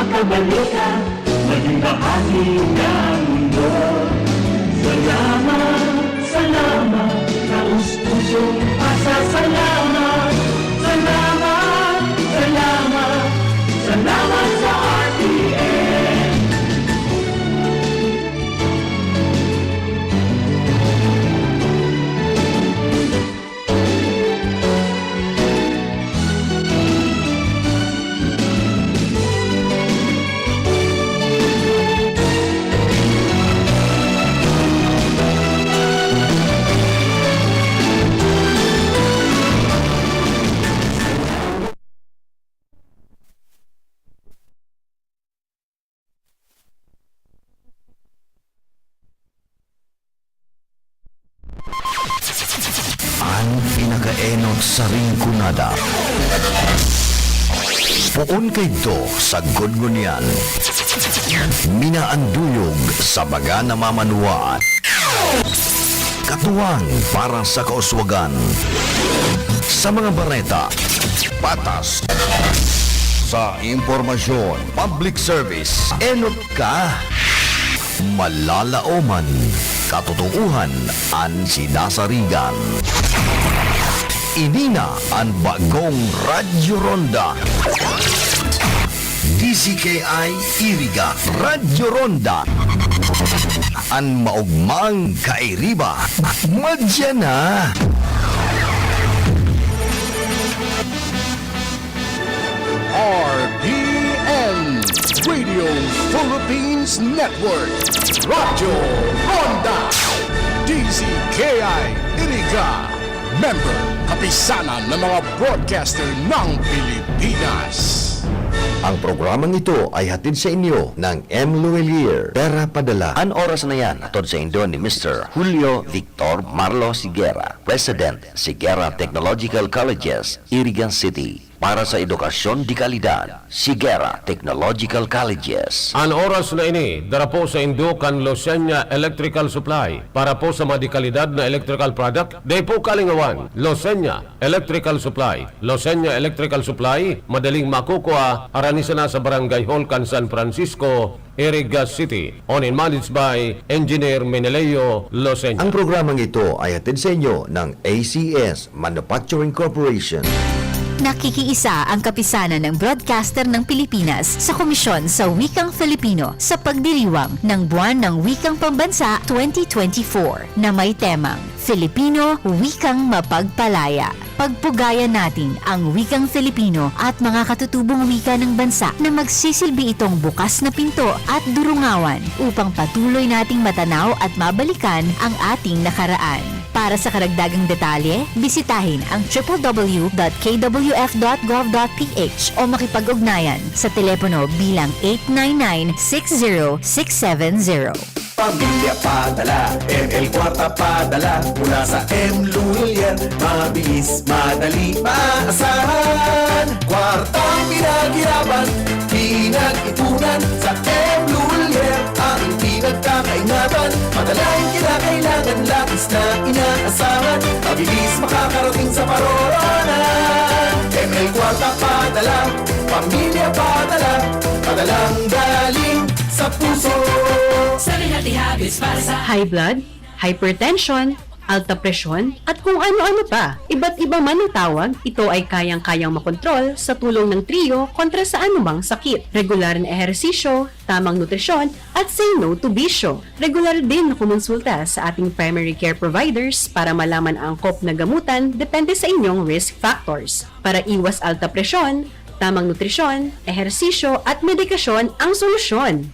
makabalita, maging bahagi ng mundo. Salamat, salamat, taus-pusong pasasalamat. Salamat, salamat, salamat sa RTN. Ang pinakaenot sa ringkunada. Puon kay do sa gudgunyan. Minaanduyog sa baga na mamanuan. Katuwang para sa kauswagan. Sa mga bareta, patas. Sa impormasyon, public service, enot ka. Malalaoman, katotohanan ang sinasarigan. Inina ang bagong Radyo Ronda. DCKI Iriga Radyo Ronda. Ang maugmang kairiba. Madya na. RPN Radio Philippines Network Radyo Ronda DZKI Iriga Member Kapisanan ng mga broadcaster ng Pilipinas. Ang programang ito ay hatid sa inyo ng M. Luelier. Pera Padala. Ang oras na yan, atod sa Indo ni Mr. Julio Victor Marlo Siguera, President, Siguera Technological Colleges, Irigan City. Para sa edukasyon di kalidad, Siguera Technological Colleges. Ang oras na ini, dara po sa Indukan Losenya Electrical Supply. Para po sa madikalidad na electrical product, day po kalingawan, Losenya Electrical Supply. Losenya Electrical Supply, madaling makukuha, aranisan na sa Barangay Holcan, San Francisco, Iriga City. On and managed by Engineer Meneleo Losenya. Ang programang ito ay hatid sa inyo ng ACS Manufacturing Corporation. Nakikiisa ang kapisanan ng broadcaster ng Pilipinas sa Komisyon sa Wikang Filipino sa pagdiriwang ng Buwan ng Wikang Pambansa 2024 na may temang Filipino Wikang Mapagpalaya. Pagpugayan natin ang wikang Filipino at mga katutubong wika ng bansa na magsisilbi itong bukas na pinto at durungawan upang patuloy nating matanaw at mabalikan ang ating nakaraan. Para sa karagdagang detalye, bisitahin ang www.kwf.gov.ph o makipag-ugnayan sa telepono bilang 899-60670. Pamilya Padala, ML Kwarta Padala, mula sa M. Lulier, mabilis, madali, maasahan. Kwartang pinaghirapan, pinag-ipunan, sa M. Lulier, ang pinagkakaingatan. Madalang kinakailangan, lapis na inaasahan, mabilis makakarating sa paroonan. ML Kwarta Padala, Pamilya Padala, padalang galing sa puso. High blood, hypertension, alta presyon, at kung ano-ano pa. Iba't iba man ang tawag, ito ay kayang-kayang makontrol sa tulong ng trio kontra sa anumang sakit. Regular na ehersisyo, tamang nutrisyon, at say no to bisyo. Regular din na kumonsulta sa ating primary care providers para malaman ang angkop na gamutan depende sa inyong risk factors. Para iwas alta presyon, tamang nutrisyon, ehersisyo, at medikasyon ang solusyon.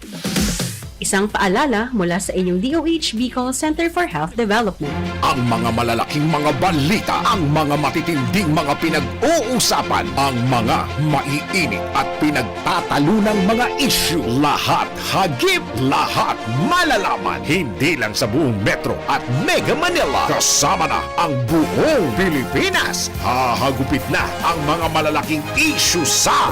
Isang paalala mula sa inyong DOH Bicol Center for Health Development. Ang mga malalaking mga balita, ang mga matitinding mga pinag-uusapan, ang mga maiinit at pinagtatalunang mga issue. Lahat hagip, lahat malalaman. Hindi lang sa buong Metro at Mega Manila. Kasama na ang buong Pilipinas. Hahagupit na ang mga malalaking issue sa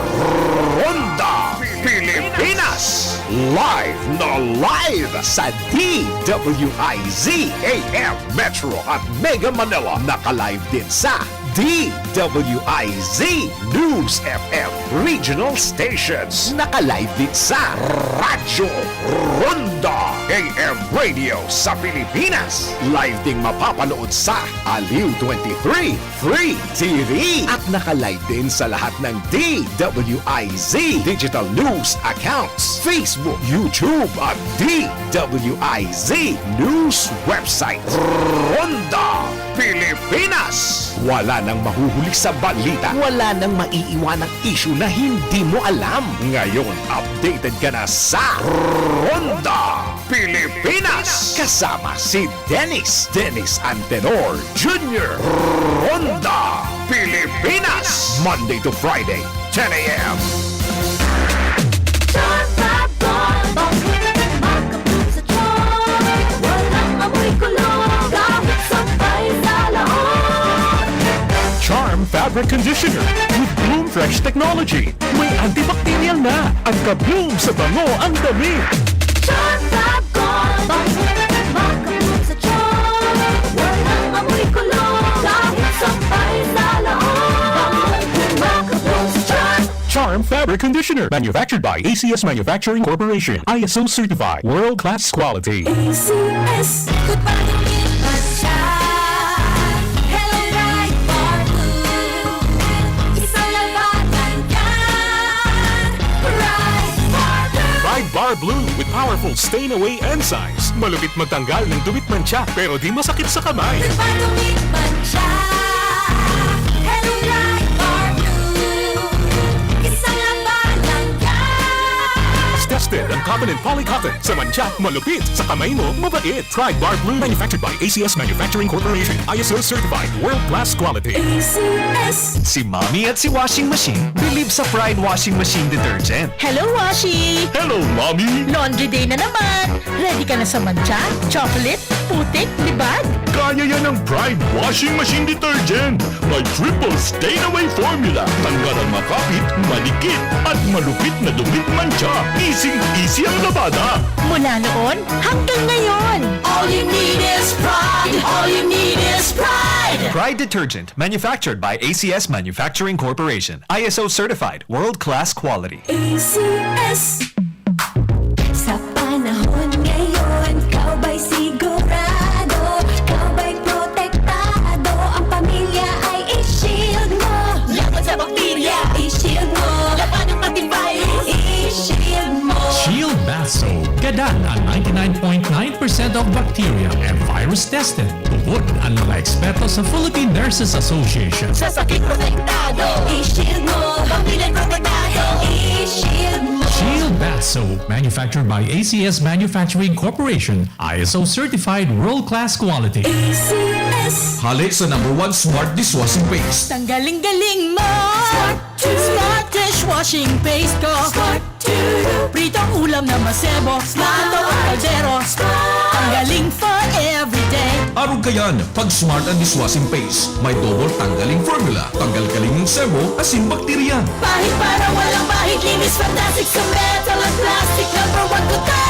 Ronda Pilipinas. Live na live sa DWIZ AM Metro at Mega Manila. Naka-live din sa DWIZ News FM Regional Stations. Naka-live din sa Radyo Ronda AM Radio sa Pilipinas. Live ding mapapanood sa Aliw 23 Free TV. At naka-live din sa lahat ng DWIZ Digital News accounts, Facebook, YouTube at DWIZ News website. Ronda Pilipinas. Wala nang mahuhuli sa balita. Wala nang maiiwanang issue na hindi mo alam. Ngayon, updated ka na sa Ronda Pilipinas. Kasama si Dennis Antenor Jr. Ronda Pilipinas. Monday to Friday, 10 a.m. Charm Fabric Conditioner with Bloom Fresh Technology. May antibacterial na at ka-bloom sa bango ang dami. Charm Fab Gold Makabloom sa charm Walang amoy kulong Kahit sampay sa laon Makabloom sa charm Charm Fabric Conditioner, manufactured by ACS Manufacturing Corporation, ISO certified, world-class quality. ACS Goodbye din pa siya Hello Bright Bar Blue Isang labatan yan Bright Bar Blue Bright Bar Blue with powerful stain-away enzymes. Malupit magtanggal ng dumit mancha pero di masakit sa kamay. Nagpadumit man siya Hello Bright Bar Blue Isang labatan yan Tested ang common and polycotton. Sa mancha, malupit. Sa kamay mo, mabait. Pride Bar Blue, manufactured by ACS Manufacturing Corporation. ISO certified, world-class quality. ACS Si Mommy at si Washing Machine believe sa Pride Washing Machine Detergent. Hello, Washi! Hello, Mommy! Laundry day na naman! Ready ka na sa mancha, chocolate, putik, libag? Kaya yan ng Pride Washing Machine Detergent. May triple stain-away formula. Tanggal ang makapit, malikit, at malupit na dumit mancha. Easy ang labada. Mula noon hanggang ngayon! All you need is pride All you need is pride Pride Detergent, manufactured by ACS Manufacturing Corporation. ISO certified, world-class quality. ACS Sa panahon ngayon Kau ba'y sigurado Kau ba'y protektado Ang pamilya ay i-shield mo Laban sa bakterya I-shield mo Laban ng pati virus I-shield mo Shield Bath Soap. Gadan ang 99.9% of bacteria and virus tested. Tungkol ang mga eksperto sa Philippine Nurses Association. Sa sakit protektado I-shield mo Pamilya protektado I-shield mo Shield Bath Soap, manufactured by ACS Manufacturing Corporation. ISO certified, world-class quality. ACS Halik sa #1 Smart Dishwashing Paste. Tanggaling-galing mo! Smart dishwashing paste ko! Smart to Pritong ulam na masebo, plato at kaldero. Tanggaling for everyday. Arog kayan, pag Smart ang Dishwashing Paste, may double tanggaling formula. Tanggal kaling ng sebo, asin bakterya. Bahid para walang bahid Linis fantastic sa metal at plastic #1 ko ta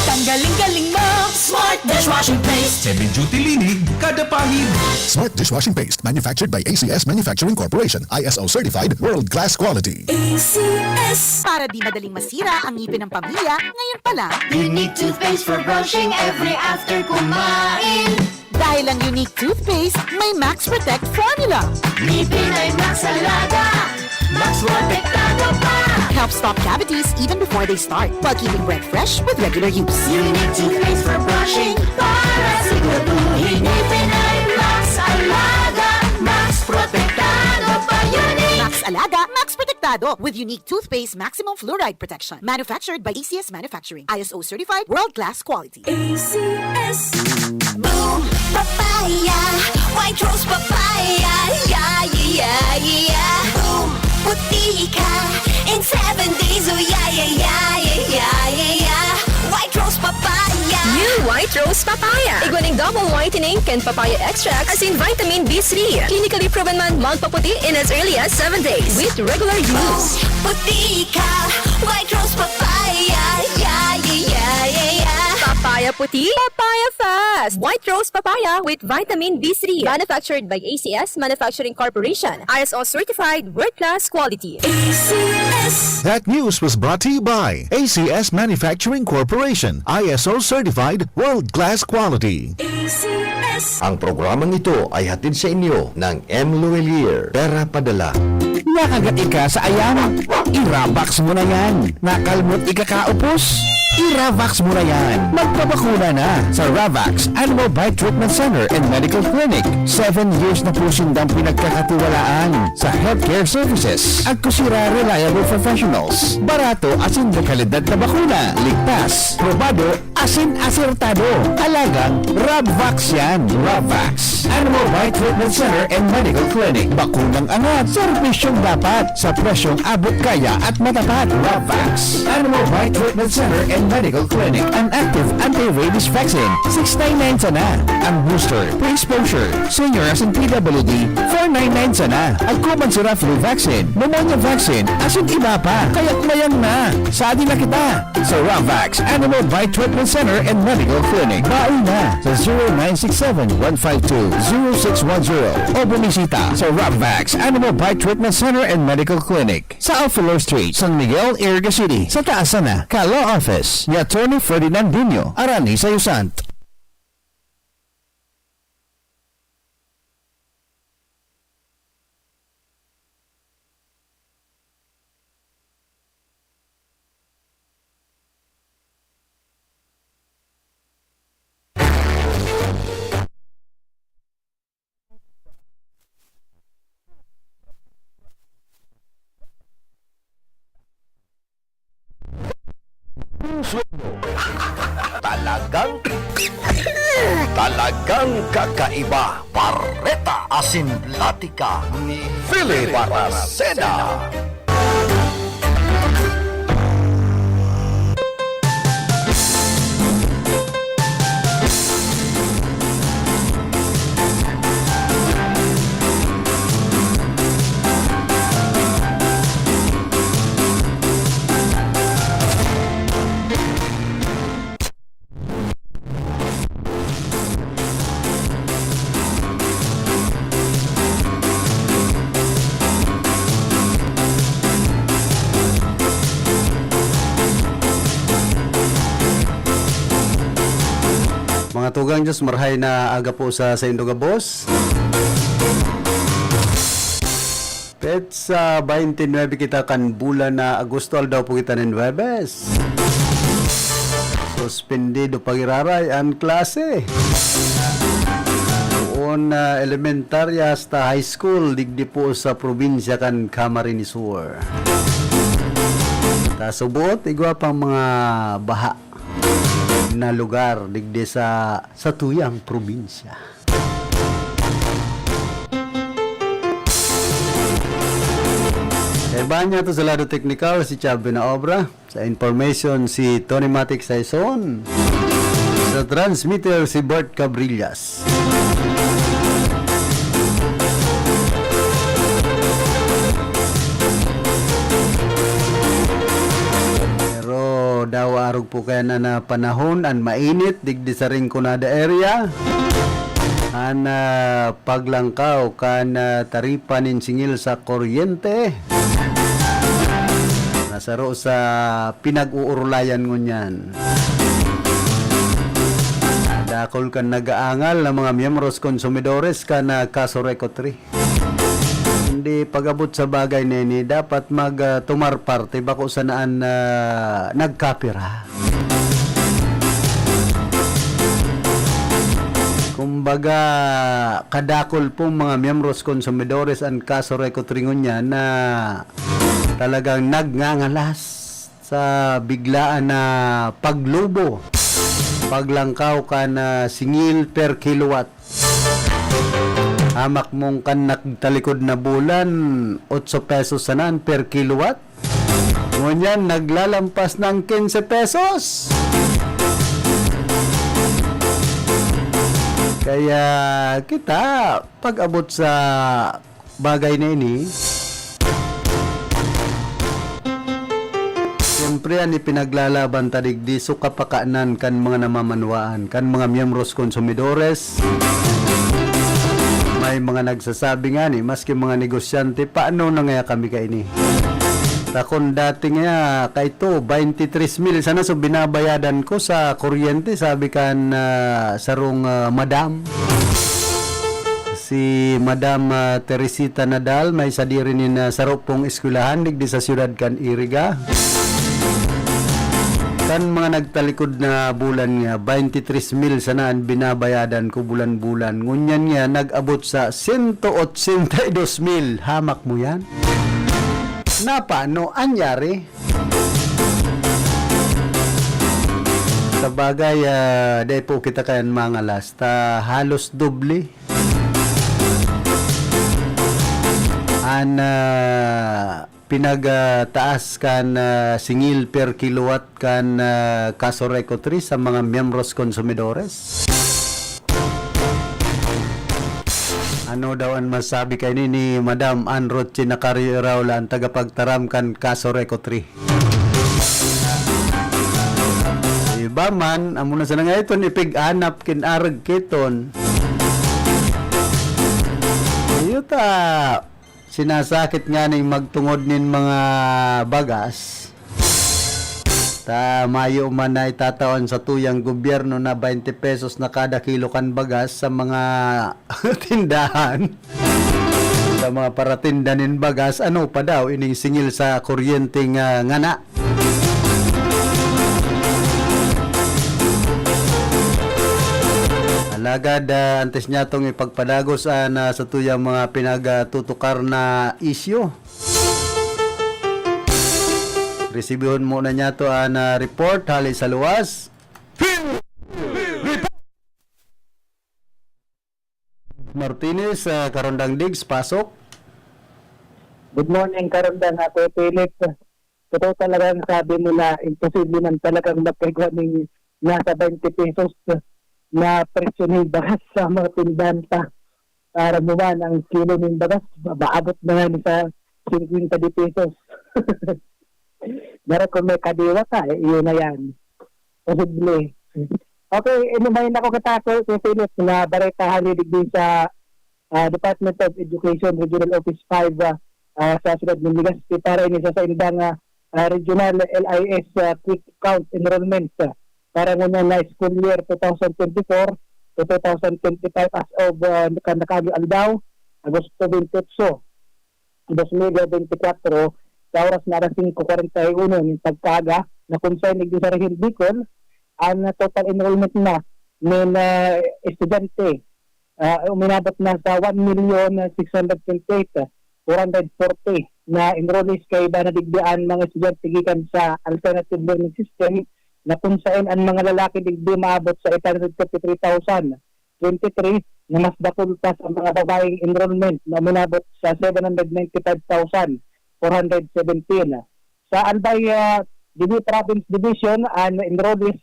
Tanggaling-galing mo! Smart dishwashing paste Heavy duty linig, kada pahid. Smart Dishwashing Paste, manufactured by ACS Manufacturing Corporation. ISO certified, world-class quality. ACS Para di madaling masira ang ngipin ng pamilya, ngayon pa lang. Unique toothpaste for brushing every after kumain Dahil ang unique toothpaste, may Max Protect formula. Ngipin ay Max Alaga Max protektado pa Helps stop cavities even before they start, while keeping breath fresh with regular use. Unique toothpaste for brushing Para siguraduhin Ngipin ay Max Alaga Max protektado pa Unique Max Alaga, Max Protectado with unique toothpaste maximum fluoride protection. Manufactured by ACS Manufacturing. ISO certified, world-class quality. ACS Boom Papaya White Rose Papaya Yeah, yeah, yeah Boom Puti ka In 7 days Oh yeah, yeah, yeah, yeah, yeah, yeah White Rose Papaya New White Rose Papaya. Iguaning double whitening and papaya extracts as in vitamin B3. Clinically proven man magpaputi in as early as 7 days with regular use. Puti ka White Rose Papaya Yeah, yeah, yeah, yeah, yeah Papaya Mampaputi, Papaya Fast! White Rose Papaya with Vitamin B3. Manufactured by ACS Manufacturing Corporation. ISO certified world-class quality. ACS. That news was brought to you by ACS Manufacturing Corporation, ISO certified world-class quality. ACS. Ang programang ito ay hatid sa inyo ng M. Luelier, Pera Padala. Nakagat ka sa ayan. Irabax mo na yan. Nakalmot ikakaupos. Iravax mo na yan. Magpabakuna na sa Ravax Animal Bite Treatment Center and Medical Clinic. 7 years na po sindang pinagkakatiwalaan sa healthcare services. At kusira reliable professionals. Barato asin de kalidad na bakuna. Ligtas, probado, asin asertado. Talagang Ravax yan. Ravax Animal Bite Treatment Center and Medical Clinic. Bakunang angat. Serbisyong dapat sa presyong abot kaya at matapat. Ravax Animal Bite Treatment Center and Medical Clinic. An active anti-rabies vaccine. $699 sana. Ang booster, pre-exposure, senior as in PWD, $499 sana. At kuman sira flu vaccine, pneumonia vaccine, asin iba pa. Kaya't mayang na. Saadi na kita sa Ravax Animal Bite Treatment Center and Medical Clinic. Baon na sa 0967-152-0610 o bumisita sa Ravax Animal Bite Treatment Center and Medical Clinic sa Alfalor Street, San Miguel, Iriga City. Sa taasan na, Law Office ni Attorney Ferdinand Dino, Arani Sayusant. Talagang kakaiba. Barreta asin latika ni Philip Baracena. Mga tugang Diyos, marhay na aga po sa Indoga Boss. Pet sa 29 kita kan bulan na Agosto daw po kita ng Webes. Suspendido pagiraray ang klase. Doon elementarya hasta high school digdi po sa probinsya kan Camarines Sur. Tasubot, igwa pang mga baha na lugar digdi sa tuyang probinsya. Kaya to sa lado technical si Chabi na obra, sa information si Tony Matic Saison, sa transmitter si Bert Cabrillas. Daw arog po kaya na panahon an mainit digdi sa Rinconada area an paglangkaw kan taripanin singil sa kuryente nasaro sa pinag-uurulayan ngunyan. Dakol kan nagaangal ng mga miyembros konsumidores kan kaso rekotri. Hindi pag-abot sa bagay na ini, dapat tumar parte bako sanaan nagkapira. Kumbaga, kadakol pong mga miyembros konsumidores ang kaso rekotringon niya na talagang nagngangalas sa biglaan na paglubo, paglangkaw ka na singil per kilowatt. Hamak mong kan nagtalikod na bulan, 8 pesos sanan per kilowatt. Ngunyan, naglalampas ng 15 pesos. Kaya kita, pag-abot sa bagay na ini, Siyempre, ani pinaglalaban tadigdi so kapakanan kan mga namamanwaan, kan mga miyembros konsumidores. May mga nagsasabi nga ni, maski mga negosyante, paano na nga kami kaini? Takon dati nga, kaito, 23,000, sana so binabayadan ko sa kuryente, sabi kan sarong madam. Si Madam Teresita Nadal, may sadirin ni sarop pong eskwelahan, digdi sa siyudad kan Iriga. Kan mga nagtalikod na bulan nga, 23,000 sana ang binabayadan ko bulan-bulan. Ngunyan nga, nag-abot sa 182,000. Hamak mo yan? Na paano? Anyari? Sa bagay, dahil po kita kayan mga lasta, halos doble. Pinagtaas kan singil per kilowatt kan Caso Reco 3 sa mga miyembros konsumidores. Ano daw ang masabi kay ni Madam Anrod Chinacariraula ang tagapagtaram kan Caso Reco 3. Iba man, amo na sa nga iton ipig-anap kinarag kiton. Iyota sinasakit nga ning magtungod nin mga bagas. Mayo man na itatawan sa tuyang gobyerno na 20 pesos na kada kilo kan bagas sa mga tindahan. Sa mga paratinda nin bagas, ano pa daw ining singil sa kuryente nga ngana. Alagad antes niya itong ipagpadagos sa tuyang mga pinagtutukar na isyo. Resibihon muna niya ito na report hali sa luwas. Martinez, Karondang Diggs, pasok. Good morning, Karondang. Ako, Philip. Totoo talagang sabi nila, imposible man talagang magkagawa ng nasa 20 pesos na presyo ng bagas sa mga tindanta. Para mo ba ang kilo ng bagas, maabot na nga sa 50 pesos. Dara kung may kadiwa ka, yun na yan. Posible. Okay, inumayin ako katako si Philip na bareta halidig din sa Department of Education Regional Office 5 sa Ciudad ng Legazpi para ini sa indang Regional LIS Quick Count Enrollment para ngayon na school year 2024 to 2025 as of nakagyo aldaw Agosto 28 2024 sa oras na 5:41 ng pagkaga na concern ng sa Rehill Bicol ang total enrollment na ng estudyante uminabot na sa 1,628,440 na enrollees kay ba nadigdian mga estudyante gikan sa alternative learning system na kung saan ang mga lalaki digdi maabot sa 853,023 na mas dakol pa sa mga babaeng enrollment na uminabot sa 795,417. Sa Albay Province Division, ang enrollees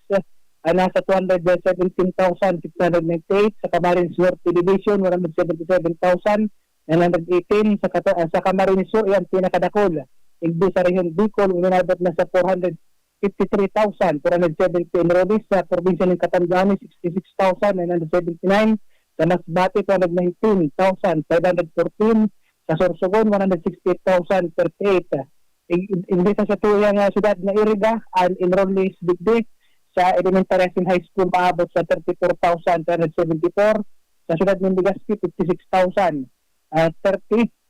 nasa 217,698. Sa Camarines Norte Division, 177,918. Sa Camarines Sur, yan pinakadakol. Igdi sa Rehill Bicol, uminabot na sa 453,470 enrollees. Sa probinsya ng Catanzani, 66,979. Sa Masbate, 219,514. Sa Sorsogon, 168,038. Imbita sa tuyang siyudad na Iriga, ang enrollees digdi sa elementary and high school maabot sa 34,374. Sa siyudad ng Legazpi, 56,030.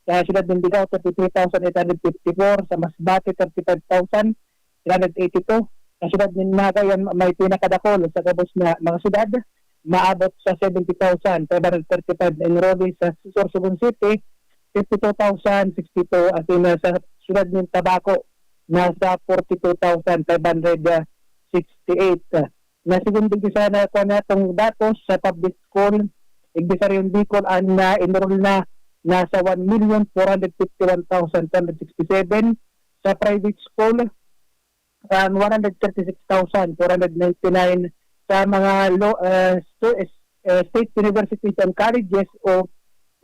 Sa siyudad ng Ligao, 33,854. Sa Masbate, 35,382. Sa siyudad ng Naga, yan may pinakadakol sa kabos na mga siyudad, maabot sa 70,535 enrollees. Sa Sorsogon City, 52,062 at sa siyudad ng Tabaco nasa 42,568 na segundo gisa na ko na itong datos sa public school igdisa rin Bicol ang na-enroll na nasa 1,451,767 sa private school 136,499 sa mga state universities and colleges o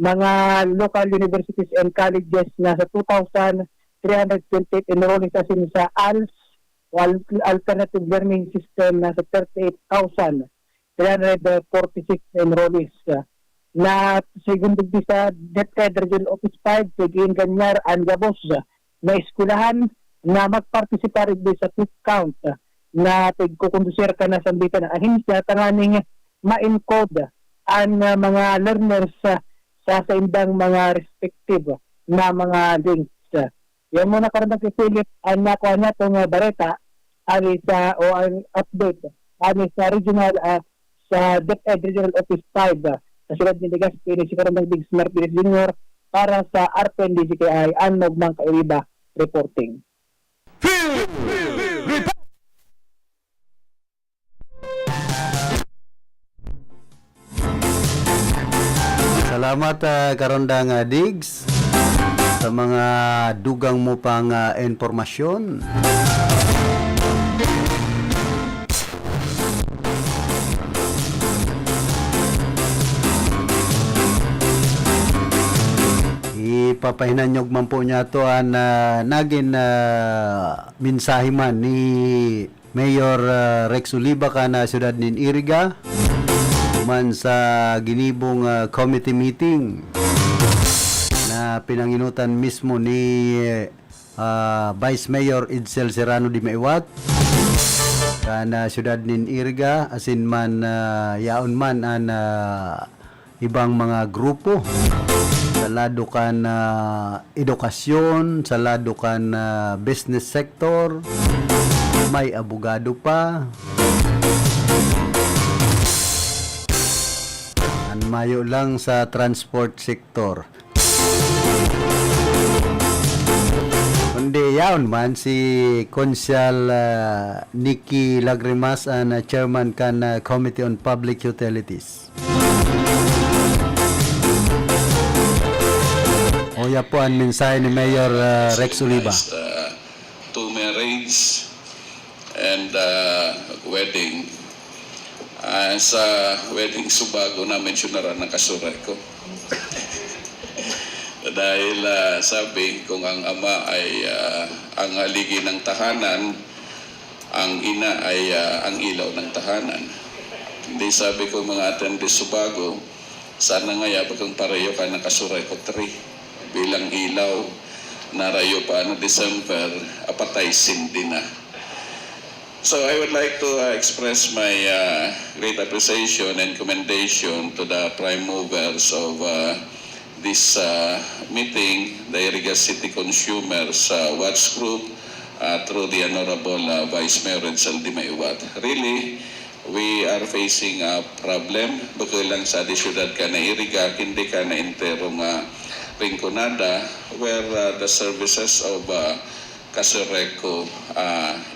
mga local universities and colleges na sa 2,328 enrollees asin sa ALS o alternative learning system na sa 38,346 enrollees na segundo sa DepEd Regional Office 5 sa Ganyar Angabos na eskulahan na magpartisipar rin sa quick count na tigkukondusir ka na sa bitan ng ahinsya tanganing ma-encode ang mga learners sa indang mga respective na mga links. Yan muna karon kay Philip ang nakuha niya itong bareta ani sa o ang update ani sa regional sa DepEd Regional Office 5 sa siyudad ni Legazpi ni si Karandang Big Smart Pires Jr. para sa RPN DGKI Anog Mang Kairiba reporting. Salamat Karondang Diggs sa mga dugang mo pang informasyon. Ipapahinanyog man po niya ito ang naging mensahe man ni Mayor Rex Oliva ka na siyudad nin Iriga man sa ginibong committee meeting na pinanginutan mismo ni Vice Mayor Edsel Serrano di Maiwat kana siyudad nin Iriga asin man yaon man an ibang mga grupo sa lado kan edukasyon, sa lado kan business sector, may abogado pa. Mayo lang sa transport sector. Kundi yaon man si Konsyal Nikki Lagrimas ang chairman kan Committee on Public Utilities. Oya po ang mensahe ni Mayor Rex Oliva. To marriage and wedding. Sa wedding Subago na mentionaran ng kasuray ko. Dahil sabi kung ang ama ay ang haligi ng tahanan, ang ina ay ang ilaw ng tahanan. Hindi sabi ko mga attendee Subago, sana nga kung pareho ka ng kasuray ko 3 bilang ilaw na rayo pa na December, apatay sindi na. So I would like to express my great appreciation and commendation to the prime movers of this meeting, the Iriga City Consumers Watch Group, through the Honorable Vice Mayor Edsel Di Maiwat. Really, we are facing a problem. Bukod lang sa di syudad ka na Iriga, hindi ka na enterong Rinconada, where the services of Kasureco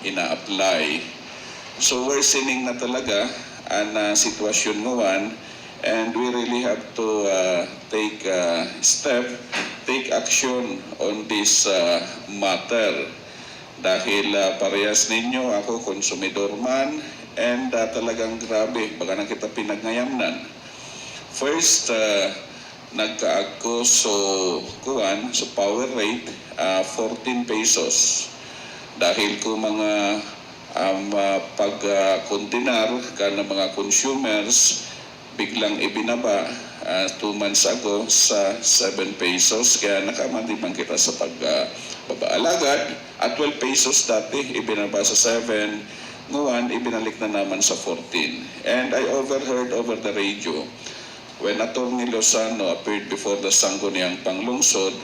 ina-apply. So worsening na talaga ang sitwasyon ngayon, and we really have to take action on this matter. Dahil parehas ninyo, ako konsumidor man, and talagang grabe, baga na kita pinagnayamnan. First, nagkaagko so power rate 14 pesos dahil ko mga pag-kontinar ka ng mga consumers biglang ibinaba 2 months ago sa 7 pesos kaya nakamandimang kita sa pagbabaalagad at 12 pesos dati ibinaba sa 7 ngayon ibinalik na naman sa 14 and I overheard over the radio when Atty. Lozano appeared before the Sangguniang Panglungsod,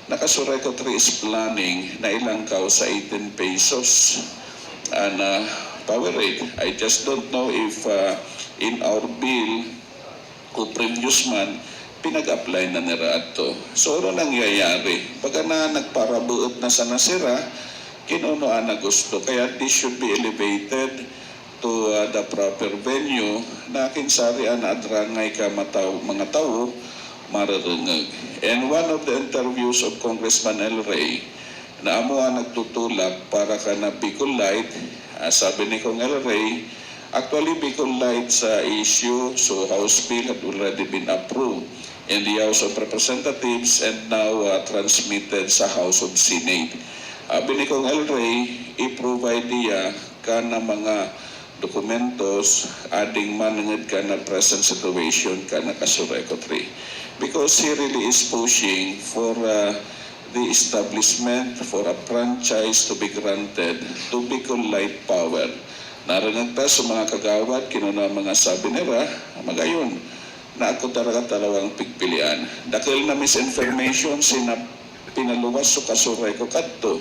Nakasureco 3 is planning na ilangkaw sa 18 pesos and power rate. I just don't know if in our bill o previous man, pinag-apply na nila ito. So, ano nangyayari? Baga na nagparabuot na sa nasira, kinunoan na gusto. Kaya this should be elevated to the proper venue na kinsarian na adrangay ka mga tao mararungag. And one of the interviews of Congressman El Rey na amo nagtutulak para ka na Bicol Light, sabi ni Kong El Rey, actually Bicol Light sa issue, so House Bill had already been approved in the House of Representatives and now transmitted sa House of Senate. Sabi ni Kong El Rey, i-provide niya ka na mga dokumentos ading manangad ka na present situation ka na Kasureco 3. Because he really is pushing for the establishment for a franchise to be granted to Bicol Light Power. Narinig ta sa mga kagawad, kinuna mga sabi nila, magayon, na ako talaga talawang pigpilian. Dahil na misinformation, pinaluwas so Kasureco kadto.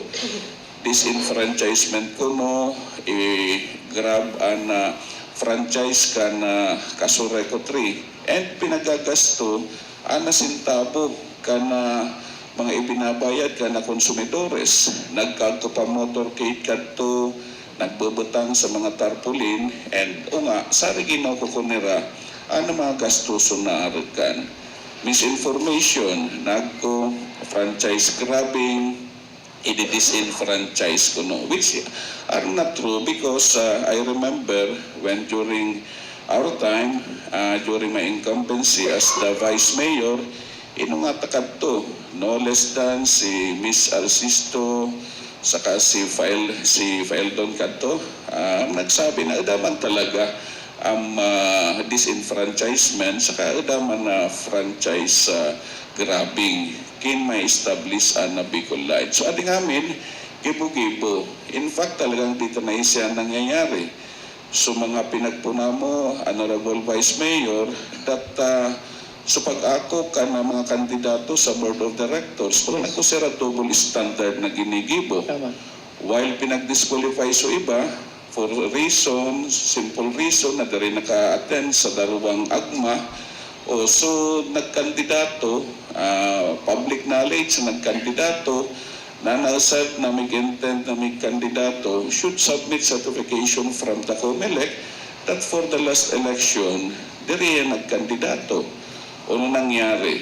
Disenfranchisement ko no, i-grab an franchise ka na Kasureco 3. And pinagagasto, anasintabo ka na mga ibinabayad ka na konsumidores. Nagkagto pa motorcade kadto, nagbubutang sa mga tarpaulin, and sari ginaw ko kunira, ano mga gastuso na arakan. Misinformation, nagko franchise grabbing, i-disenfranchise ko no, which are not true because I remember when during our time, during my incumbency as the Vice Mayor, inungatakad to, no less than si Miss Alcisto, saka si Faeldon kadto, nagsabi na adaman talaga ang disenfranchisement, saka adaman na franchise grabbing kin may establish na Bicol Light. So ading amin, gibo-gibo. In fact, talagang dito na isya nangyayari. So mga pinagpuna mo, Honorable Vice Mayor, that so pag-ako ka na mga kandidato sa Board of Directors, kung nagkusira double standard na ginigibo. While pinag-disqualify so iba, for reason, simple reason, na dari naka-attend sa daruwang agma, o so nagkandidato, public knowledge na nagkandidato, na nausap na may intent na may kandidato should submit certification from the COMELEC that for the last election, diri nagkandidato. Ano nangyari?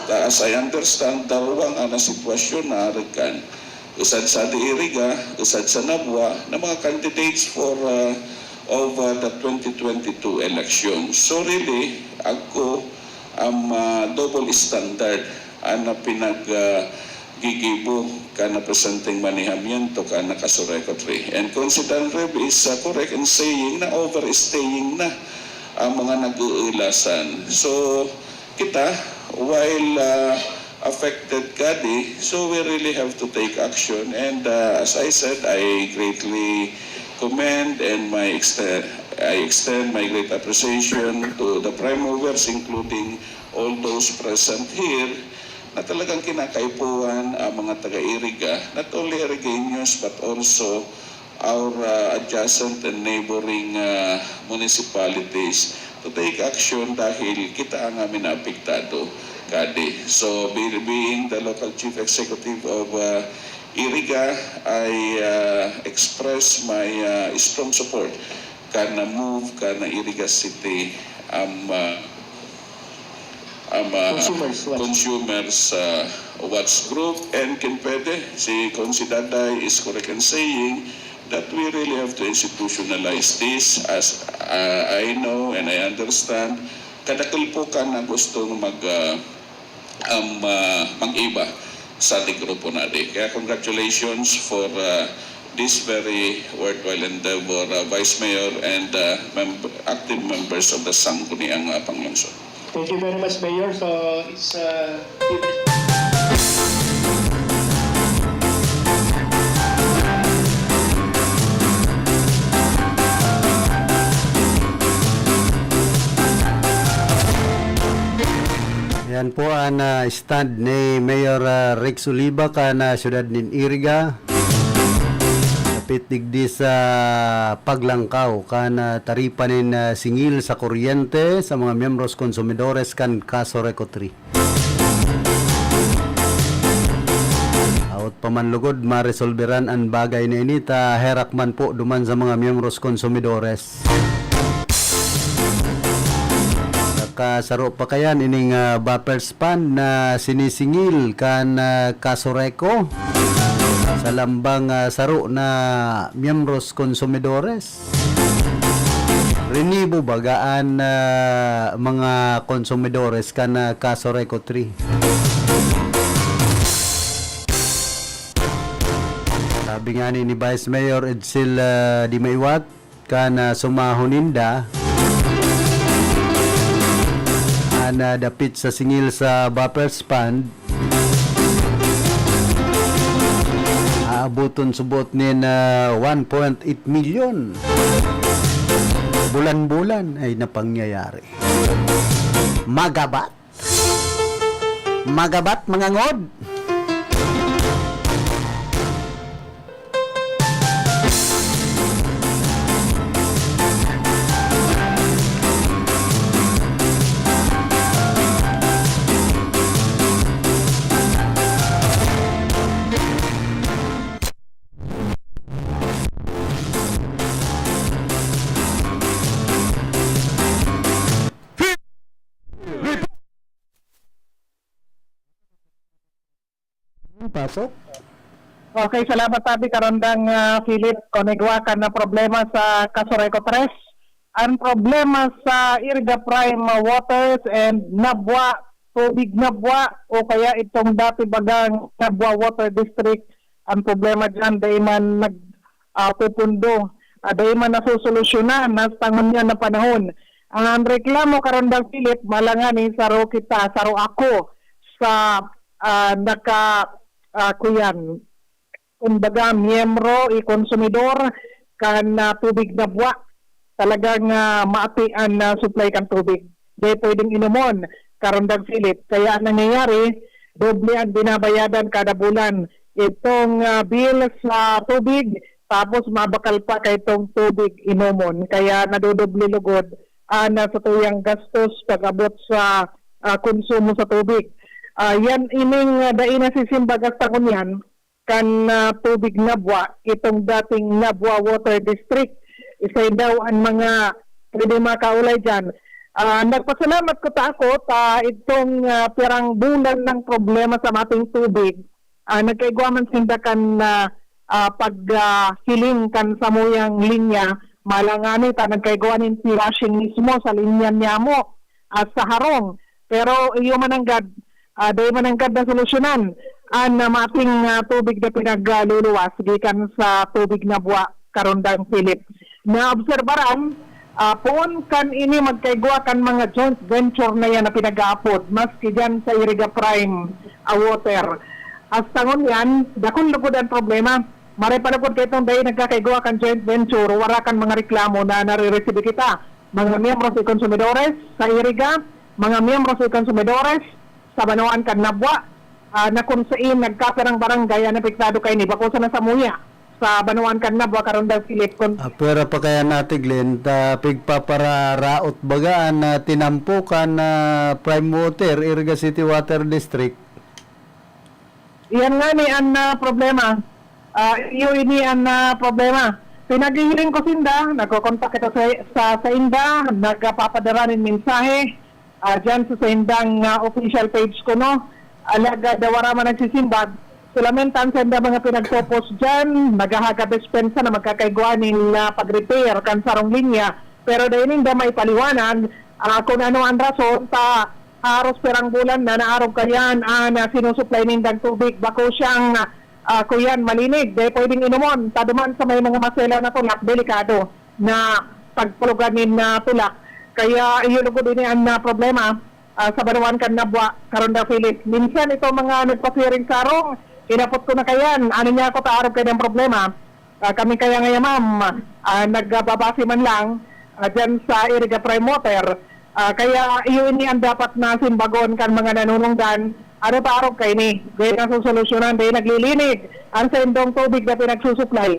As I understand, daruwang ana sitwasyon na aragan. Usad sa Iriga, usad sa Nabwa, na mga candidates for the 2022 election. So really, ako ang double standard na gigibo ka na presenting manihamiento ka na Kasureco 3. And Considang Reb is correct in saying na overstaying na ang mga nag-uulasan. So, kita, while affected kadi, so we really have to take action. And as I said, I greatly commend and I extend my great appreciation to the prime movers, including all those present here, na talagang kinakaipuan ang mga taga-Iriga, not only Irigaños but also our adjacent and neighboring municipalities to take action dahil kita ang amin na apektado kadi. So being the local chief executive of Iriga, I express my strong support kana move kana Iriga City consumers watch group, and kin pwede si Considaday is correct in saying that we really have to institutionalize this. As I know and I understand, kadakil po ka na gustong mag-iba sa ating grupo natin. Kaya congratulations for this very worthwhile endeavor, Vice Mayor and active members of the Sangguniang Panglungsod. Thank you very much, Mayor. So it's Yan po ang stand ni Mayor Rex Oliva kana siyudad nin Iriga. Kapit digdi sa paglangkaw kana taripa nin singil sa kuryente sa mga miyembros konsumidores kan Kasureco 3. Out pamanlugod maresolveran ang bagay na ini ta herakman po duman sa mga miyembros konsumidores. Kasaro pa kayan ining buffer span na sinisingil kan Kasureco sa lambang saro na miyembros konsumidores. Rinibo bagaan mga konsumidores kan Kasureco 3. Sabi Sabi nga ni Vice Mayor Edsel Di Maiwat kana sumahoninda na dapit sa singil sa Buffers Fund aabuton subot ni na 1.8 million bulan-bulan ay napangyayari. Magabat mga ngod. Pasok. Okay, salamat tabi karandang Philip konigwakan na problema sa Casoreco 3. Ang problema sa Irga Prime Waters and Nabwa, tubig Nabwa o kaya itong dati bagang Nabwa Water District, ang problema dyan dahil man nagpupundo, dahil man nasusolusyonan na tangon yan na panahon. Ang reklamo karandang Philip, malangani saro kita, saro ako sa kuyan kumbaga miyembro i-konsumidor kan tubig na buwa talagang maatian na supply kan tubig di pwedeng inumon karandang Philip, kaya nangyayari doble ang binabayadan kada bulan itong bill sa tubig tapos mabakal pa kay itong tubig inumon, kaya nadodoble lugod na sa tuyang gastos pag-abot sa konsumo sa tubig. Yan ining dai na sisimbagas tangon yan kan tubig Nabwa, itong dating Nabwa Water District. Isa daw ang mga pwede makaulay dyan. Nagpasalamat ko ako itong pirang bulan ng problema sa mating tubig. Nagkaigwaman sindakan paghiling kan sa muyang linya. Malangani nagkaigwanin si Rashing mismo sa linya niya mo sa harong. Pero iyo mananggad dahil mananggad na solusyonan ang mating tubig na pinagluluwas gikan sa tubig na buwa karundang Philip. Naobserbaran poon kan ini magkaigwa kan mga joint venture na yan na pinag-aapod maski dyan sa Iriga Prime Water. As tangon yan, dakong lugod ang problema. Maray palagod kayo itong dahil nagkakaigwa kan joint venture, wala kan mga reklamo na nare-receive kita. Mga miyembro sa konsumidores sa Iriga, mga miyembro sa konsumidores sa Banuan kan Nabwa, na kung saan nagkapirang barangay na apektado kay ni Bakusa na Samuya sa Banuan kan Nabwa karundang Philip. Pero pa kaya natin Glenn, pigpapararaot bagaan na tinampukan na Prime Water, Iriga City Water District. Yan nga ni ang problema. Iyo ini ang problema. Pinagihiling ko sinda, nagkokontak ito sa inda, nagpapadaranin mensahe. Diyan sa indang official page ko, no? Alaga dawara man nagsisimbag. Sulamentan sa inda mga pinagpopos dyan, naghahaga dispensa na magkakaigwanin na pag-repair kan sarong linya. Pero dahil hindi may paliwanag kung ano ang rason aros perang bulan na naarog kayan na sinusupply nindang tubig. Bako siyang kuyan malinig. Dahil pwedeng inumon. Taduman sa may mga masela na tulak, delikado na pagpuluganin na tulak. Kaya iyon ko din ang problema sa Banuan kan Nabwa, Karunda Philip. Minsan ito mga nagpasiring sarong, inapot ko na kayan. Ano niya ako taarap kayo ng problema. Kami kaya ngayon ma'am, nagbabasi man lang dyan sa Iriga Prime Water. Kaya iyon ang dapat na simbagon kan mga nanunungdan. Ano taarap kayo ni? Gaya na susolusyonan, gaya naglilinig. Ang sa indong tubig na pinagsusupply.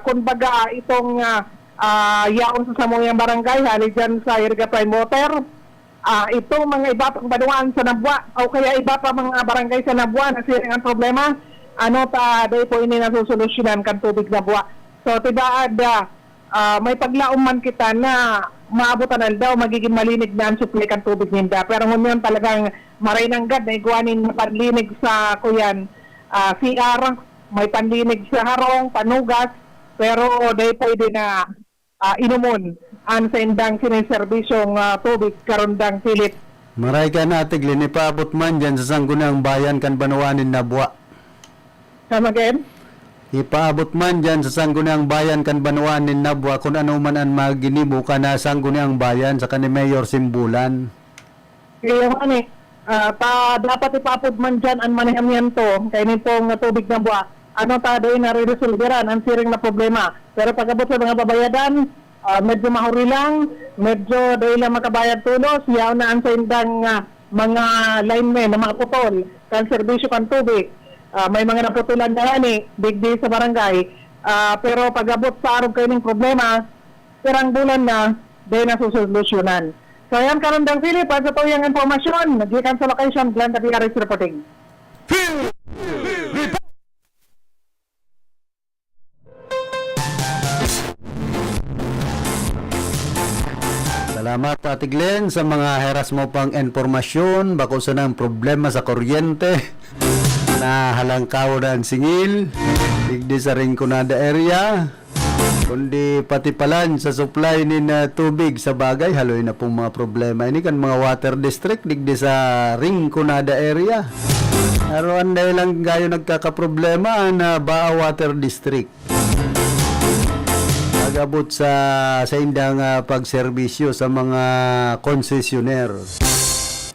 Kung baga itong yaon sa Samuyang Barangay, hali dyan sa Iriga Prime Water, itong mga iba pang Banuan sa Nabwa, o kaya iba pa mga barangay sa Nabwa na siring ang problema, dahil po ini nasusolusyonan kan tubig Nabwa. So, tibaad, may paglauman kita na maabutan daw, magiging malinig na ang supply kan tubig ninda. Pero ngayon talagang marinanggad na iguanin panlinig sa kuyan, CR, may panlinig sa harong, panugas, pero dahil pwede na inumon ang sa indang siniserbisyong tubig karundang Philip. Maray ka natin, Glenn, ipaabot man dyan sa sanggunang bayan kan Banuanin Nabwa. Come again? Ipaabot man dyan sa sangguniang bayan kan Banuan ni Nabwa kung ano man ang maginibo ka na sangguniang bayan sa kan ni Mayor Simbulan. Yung dapat ipaapod man dyan ang manihamiento kaya nitong tubig ng buwa. Ano doon na re-resolveran ang siring na problema. Pero pagabot sa mga babayadan, medyo mahuri lang, medyo doon lang makabayad tulos, yaw na ang sa indang mga linemen na mga putol, kan serbisyo kan tubig. May mga naputulan na yan bigdi sa barangay. Pero pag-abot sa araw kayo ng problema, pirang bulan na, dahil na susolusyonan. So yan karundang Philip, sa ito yung informasyon, nagikan sa location, Glenda Villaris reporting. Salamat Ate Glenn sa mga heras mo pang informasyon bako sa nang problema sa kuryente na halangkaw na ang singil digdi sa Rinconada area kundi pati palan sa supply ni na tubig sa bagay haloy na pong mga problema ini kan mga water district digdi sa Rinconada area aron dahil lang gayo nagkakaproblema na Baa Water District nagabot sa indang pagserbisyo sa mga konsesyonер.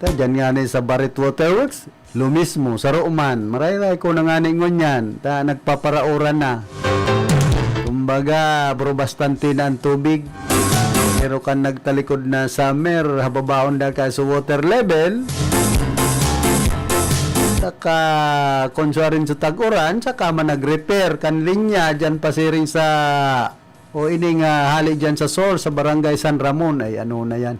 Diyan nga ni sa Barrett Waterworks, lo mismo, sa Rooman, maray-ray ko na nga ningon yan, nagpaparauran na. Kumbaga, bro, bastante na ang tubig. Pero kan nagtalikod na summer, hababaon na ka sa water level, saka konsuarin sa tag-uran, saka man nag-repair kan linya, dyan pasiring sa o ining hali dyan sa source sa barangay San Ramon ay ano na yan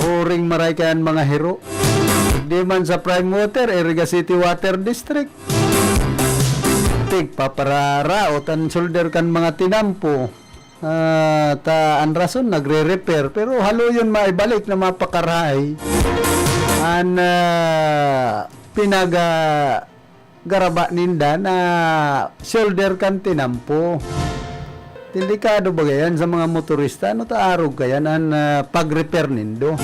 oring maray kayan mga hero di man sa Prime Water Iriga City Water District tig paparara o tan shoulder kan mga tinampo ang rason nagre-repair pero halo yun maibalik na mapakaray an pinaga garaba ninda na shoulder kan tinampo. Delikado ba yan sa mga motorista? Ano taarog kaya ang pag-repair nindo?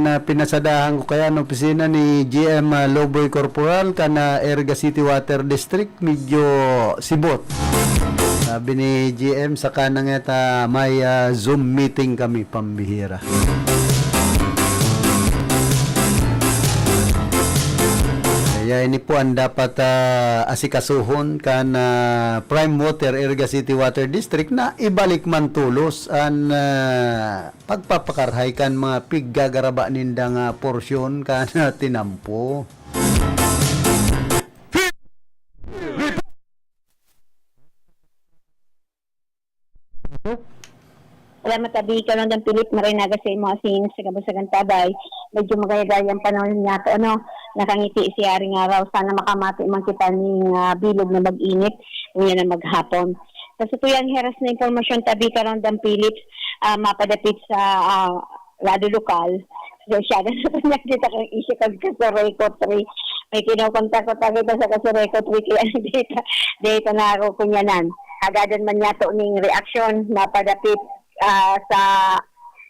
Pinasadahan ko kaya ang opisina ni GM Lowboy Corporal kan Iriga City Water District medyo sibot. Sabi ni GM sa kanang eta may Zoom meeting kami pambihira. Kaya ini po ang dapat asikasuhon kan Prime Water Iriga City Water District na ibalik man tulos ang pagpapakarhay kan mga piggagaraba nindang porsyon kan tinampo. Salamat tabi ka lang ng Pilip Marinaga sa imo asin sa kabusagan tabay. Medyo magayagayang panahon niya to nakangiti si Aring Araw. Sana makamati man kita ng bilog na mag-init o yan na maghapon. Kasi ito yan heras na informasyon tabi ka lang ng Pilip mapadapit sa radio lokal. So siya na sa kita kang isya kag Kasoreco 3. May kinukontak ko tayo sa Kasoreco 3 kaya dito na ako kunyanan. Agadan man niya to ning reaksyon mapadapit sa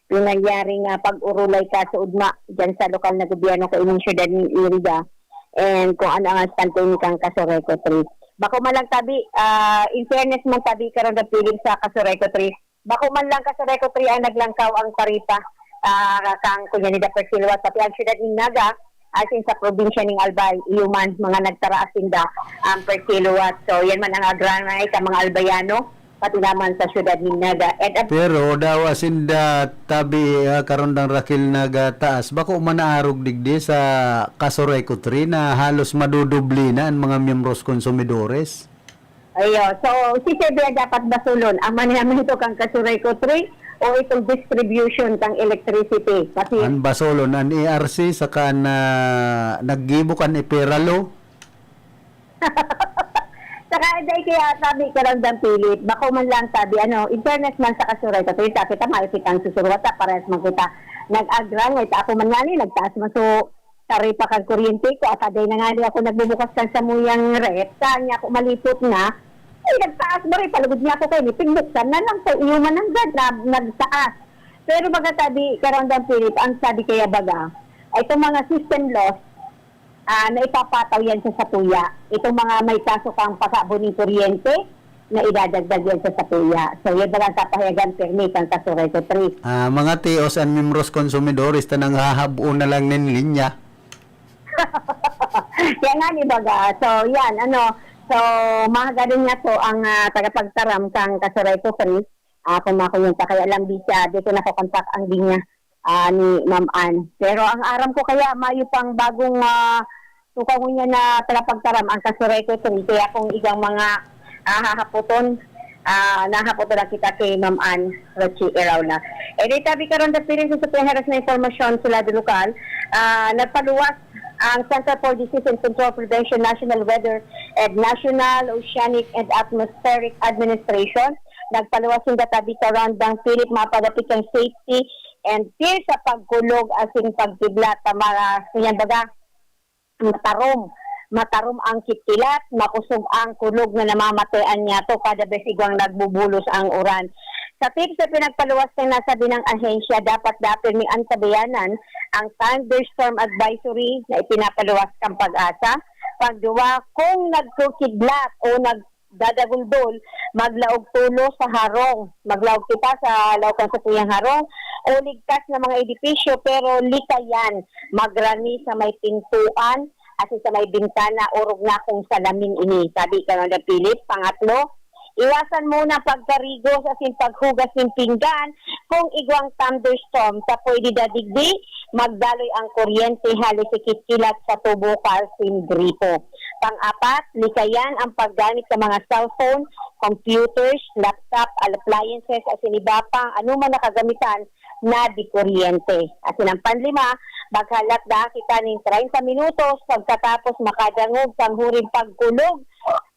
pinangyaring pag-urulay ka sa ugma dyan sa lokal na gobyerno ko inyong syudad ng Iriga and kung ano ang stante ni kang Kasoreco 3. Bako man lang tabi, in fairness man tabi karon na piling sa Kasoreco 3. Bako man lang Kasoreco 3 ang naglangkaw ang taripa kang kunyanida per kilowatt pati ang syudad ng Naga as in sa probinsya ng Albay, iuman mga nagtaraas tinda per kilowatt. So yan man ang agranay sa mga Albayano pati naman sa syudad ng Naga. Pero daw asinda tabi karondang rakil nagataas bako manaarog digdi sa Kasoreco 3 na halos madudubli na ang mga miyembros konsumidores. Ayo, so si Sebia dapat basulon ang manihaman ito kang Kasoreco 3 o itong distribution kang electricity kasi ang basolon ang ERC saka na naggibo kan iperalo. Saka dahil kaya sabi ka lang ng Pilip, bako man lang sabi, internet man sa Kasoreco 3, sabi ta maipit ang susurwata, parehas man kita nag-agrang, ay ako man nga nagtaas man so taripa kang kuryente ko, at aday na nga ako nagbubukas kan sa muyang rep, saan niya ako malipot na, ay nagtaas mo rin, palugod niya ako kayo, pingbuksan na lang, so iuman ang gad na nagtaas. Pero baga sabi, karang ng Pilip, ang sabi kaya baga, Itong mga system loss, na ipapataw yan sa satuya. Itong mga may kaso kang pagkabo ng kuryente, na idadagdag yan sa satuya. So, yan ba ang kapahayagan permit ang Kasureko 3. Mga tios and membros konsumidores tanang hahabuo na lang ng linya. Kaya nga ni baga. So, yan, so, mahagaling nga to ang tagapagtaram kang Kasureko 3. Kung ako yung kaya lang bisa, dito na ko kontak ang linya ni Ma'am Ann. Pero ang aram ko kaya, mayo pang bagong tukang niya na tagapagtaram ang Kasureko 3. Kaya kung igang mga hahaputon, nahaputon na kita kay Ma'am Ann Rochi Erauna. Di tabi karon da piling sa pinaharas na informasyon sa lado lokal, nagpaluwas ang Center for Disease and Control Prevention, National Weather and National Oceanic and Atmospheric Administration. Nagpaluwas yung databi karon dang pilit mapadapit ang safety and fear sa pagkulog asing pagkiblat para yan baga matarom ang kitkilat, makusog ang kulog na namamatayan niya to kada bes igwang nagbubulos ang uran. Sa tips na pinagpaluwas ng nasabi ng ahensya, dapat may antabayanan ang thunderstorm advisory na ipinapaluwas kang Pag-asa. Pagduwa, kung nagkukidlat o nagdadaguldol, maglaog tulo sa harong. Maglaog kita sa laukan sa tuyang harong o ligtas na mga edipisyo pero likayan, magrani sa may pintuan at sa may bintana, urog na kung salamin ini. Sabi ka na Philip. Pangatlo, iwasan muna pagkarigo sa paghugas ng pinggan kung igwang thunderstorm sa pwede dadigdi, magdaloy ang kuryente halos ikitkilat sa tubo kalsin gripo. Pang-apat, likayan ang paggamit sa mga cellphone, computers, laptop, appliances at iba pang anuman nakagamitan na di kuryente. At ang panlima, maghalat da kita ng 30 minutos pagkatapos makadangog sang huring pagkulog,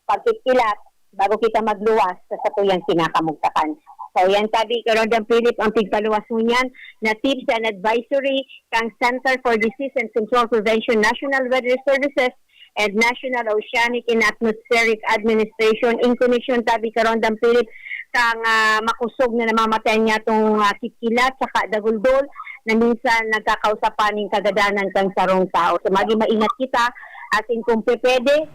pagkikilat, bago kita magluwas sa satuyang kinakamugtakan. So yan sabi ko Rodang Philip ang pigpaluwas mo niyan na tips and advisory kang Center for Disease and Control Prevention, National Weather Services and National Oceanic and Atmospheric Administration in connection sabi ko Rodang Philip kang makusog na namamatayan niya itong kikilat sa daguldol na minsan nagkakausapan ng kagadanan kang sarong tao. So maging maingat kita ating kung pwede,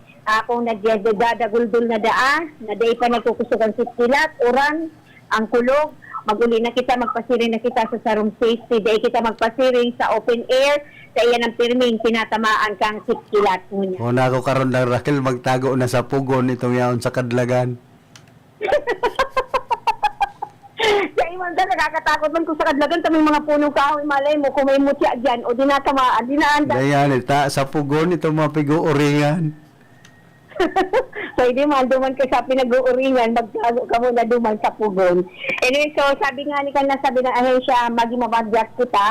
kung nagdadaguldol na daan, na day pa nagkukusog ang kikilat, uran, ang kulog, maguli na kita, magpasiring na kita sa sarong safety, day kita magpasiring sa open air, sa iyan ang pirming tinatamaan kang kikilat mo niya. Una ako karon lang Raquel, magtago na sa pugon itong yaon sa kadlagan. Sa iman ka, nakakatakot man kung sa kadlagan tamang mga punong kahoy, malay mo kung may mutya dyan o dinatamaan, dinaanda. Dayan, sa pugon itong mga pigo-uringan. So, hindi man duman ka sa pinag-uuringan, magtago ka muna duman sa pugon. Anyway, so sabi nga ni kanina, sabi ng ahensya, magimabadyak kita,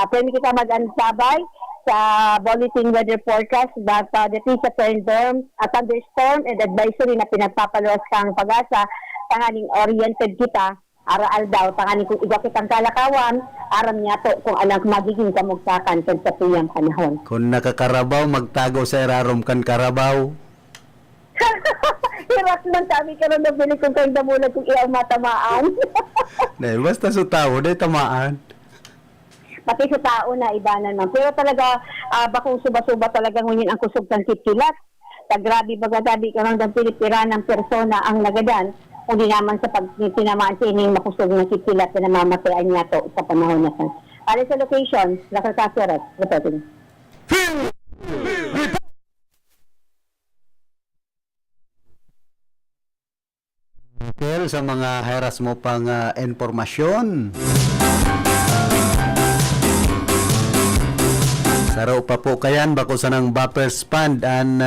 pwede kita mag-ansabay sa bulletin weather forecast that the thunderstorm and advisory na pinagpapaluwas kang Pag-asa, tanganing oriented kita, araal daw, tanganing kung iba kitang kalakawan, aram niya to kung alang magiging kamugsakan sa tuyang panahon. Kung nakakarabaw, magtago sa irarom kan karabaw. Hiras man sabi ka rin na bili kung kayong damulag kung iyang matamaan. Basta sa tao, tamaan. Pati sa tao na iba naman. Pero talaga, bakong suba-suba talaga ngunyan ang kusog ng kitkilat. Grabe bagadabi ka rin ng Pilipira ng persona ang nagadan. Kung di naman sa pagtinamaan sa ining makusog ng kitkilat na namamatayan niya to sa panahon na sa. Para sa location, Lakasasurat, reporting. Sa mga heras mo pang informasyon. Saro pa po kayan bako sa nang buffer fund an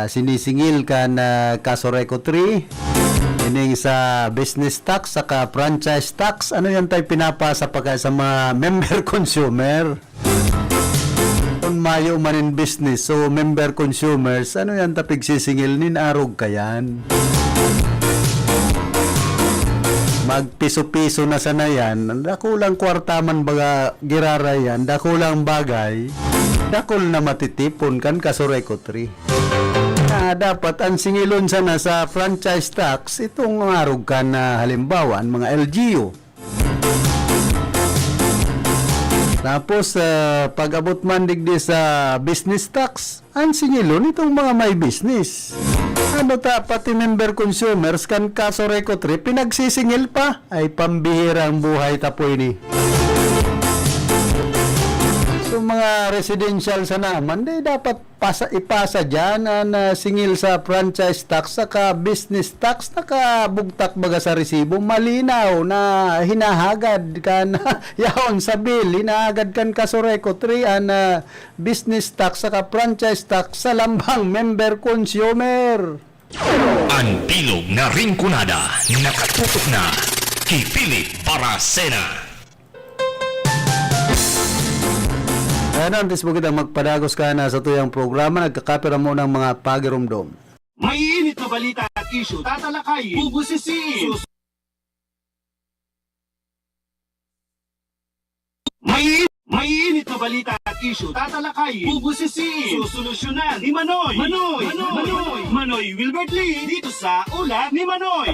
sinisingil kan Kasureko 3 ining sa business tax saka franchise tax. Ano yan tayo pinapasa pa sa mga member consumer? Kung mayo man in business, so member consumers, ano yan tapig sisingil nin arog kayan? Magpiso-piso na sana yan, dakulang kwartaman baga girara yan, dakulang bagay, dakul na matitipon kan Kasureko 3. Na dapat ang singilon sana sa franchise tax, itong arog ka na halimbawa, mga LGU. Tapos, pag-abot man digdi sa business tax, ang singilon itong mga may business. Ano ta, pati member consumers kan kaso record 3, pinagsisingil pa, ay pambihira ang buhay tapoy ni. So mga residential sa naman, di dapat ipasa dyan ang singil sa franchise tax saka business tax, nakabugtak baga sa resibo, malinaw na hinahagad kan yaon sa bill, hinahagad kan kasoreko 3 ang business tax saka franchise tax sa lambang member consumer. Ang bilog na ringkunada, nakatutok na, kipilit para sena. Ano, antes mo kitang magpadagos ka na sa tuyang programa, nagkakapira mo ng mga pagirumdom. May init na balita at issue, tatalakayin, bubusisiin. May init na balita at issue, tatalakayin, bubusisiin. Susolusyonan ni Manoy Wilbert Lee, dito sa Ulat ni Manoy.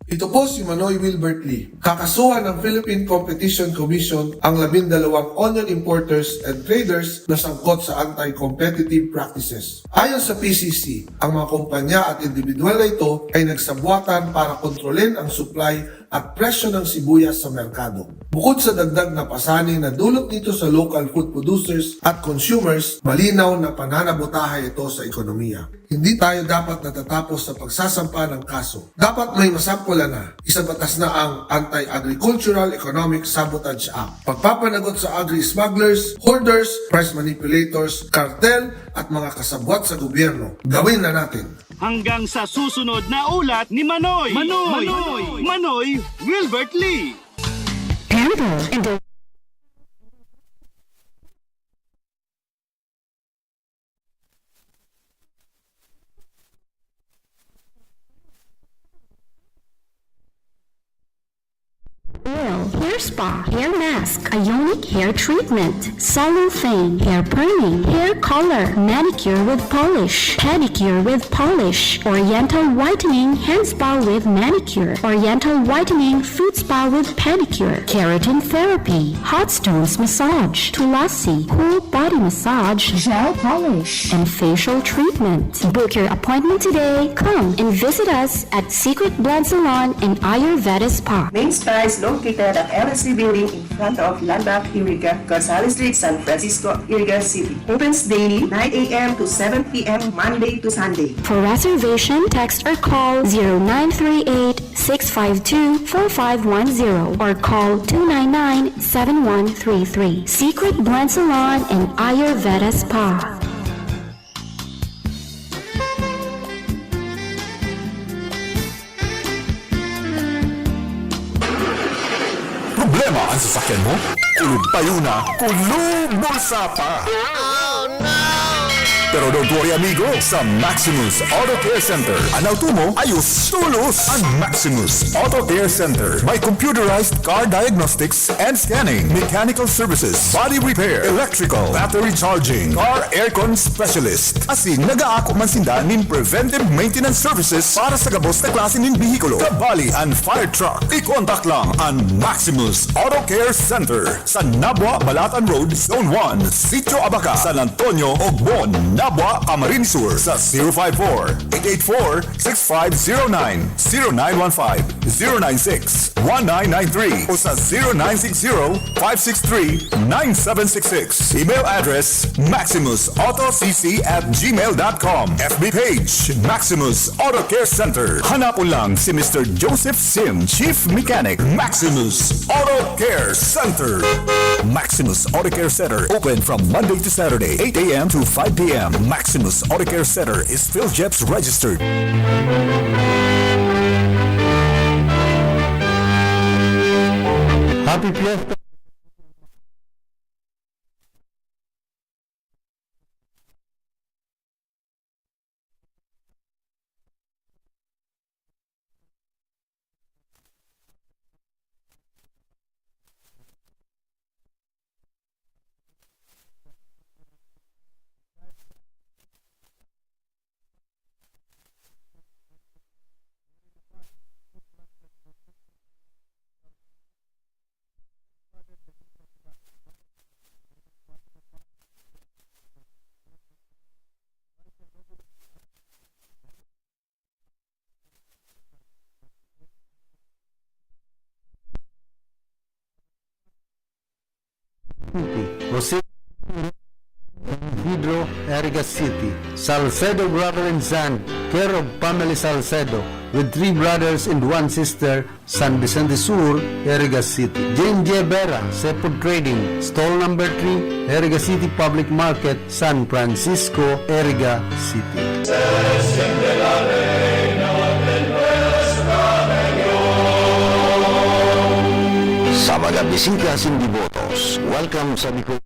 Ito po si Manoy Wilbert Lee. Kakasuhan ng Philippine Competition Commission ang 12 onion importers and traders na sangkot sa anti-competitive practices. Ayon sa PCC, ang mga kumpanya at individual na ito ay nagsabuatan para kontrolin ang supply at presyo ng sibuyas sa merkado. Bukod sa dagdag na pasaning na dulot nito sa local food producers at consumers, malinaw na pananabotahay ito sa ekonomiya. Hindi tayo dapat natatapos sa pagsasampa ng kaso. Dapat may masampulan na. Isabatas na ang Anti-Agricultural Economic Sabotage Act. Pagpapanagot sa agri-smugglers, hoarders, price manipulators, cartel at mga kasabwat sa gobyerno. Gawin na natin. Hanggang sa susunod na ulat ni Manoy Wilbert Lee. Oil, hair spa, hair mask, ionic hair treatment, cellophane, hair burning, hair color, manicure with polish, pedicure with polish, oriental whitening hand spa with manicure, oriental whitening foot spa with pedicure, keratin therapy, hot stones massage, tulasi, cool body massage, gel polish, and facial treatment. Book your appointment today. Come and visit us at Secret Blend Salon and Ayurveda Spa. Main spa is located at LSC Building in front of Landmark Iriga, Gonzales Street, San Francisco, Iriga City. Opens daily 9 a.m. to 7 p.m. Monday to Sunday. For reservation, text or call 0938-652-4510 or call 299-7133. Secret Blend Salon and Ayurveda Spa. Problema ang sasakyan mo? Kulog tayo na, kulog bulsa pa! Pero don't worry amigo, sa Maximus Auto Care Center, ang auto mo ayos tulos. Ang Maximus Auto Care Center may computerized car diagnostics and scanning, mechanical services, body repair, electrical, battery charging, car aircon specialist. Asin nag-aako man sinda nin preventive maintenance services para sa gabos na klase nin bihikulo, kabali and fire truck. I-contact lang ang Maximus Auto Care Center sa Nabwa, Balatan Road, Zone 1, Sitio Abaca, San Antonio, Ogbon, Nabwa, Camarines Sur sa 054-884-6509, 0915-096-1993 o sa 0960-563-9766. Email address maximusautocc@gmail.com. FB page Maximus Auto Care Center. Hanapon lang si Mr. Joseph Sim, Chief Mechanic, Maximus Auto Care Center. Maximus Auto Care Center open from Monday to Saturday, 8 a.m. to 5 p.m. Maximus Auto Care Center is PhilJeps registered. Happy Fiesta! Jose Pedro, Eriga City. Salcedo Brother and Son, care of Family Salcedo, with 3 brothers and 1 sister, San Vicente Sur, Eriga City. Jane J. Vera, Sepod Trading, stall number 3, Eriga City Public Market, San Francisco, Eriga City. Sa mga bisita sindibotos, welcome sa Bicol.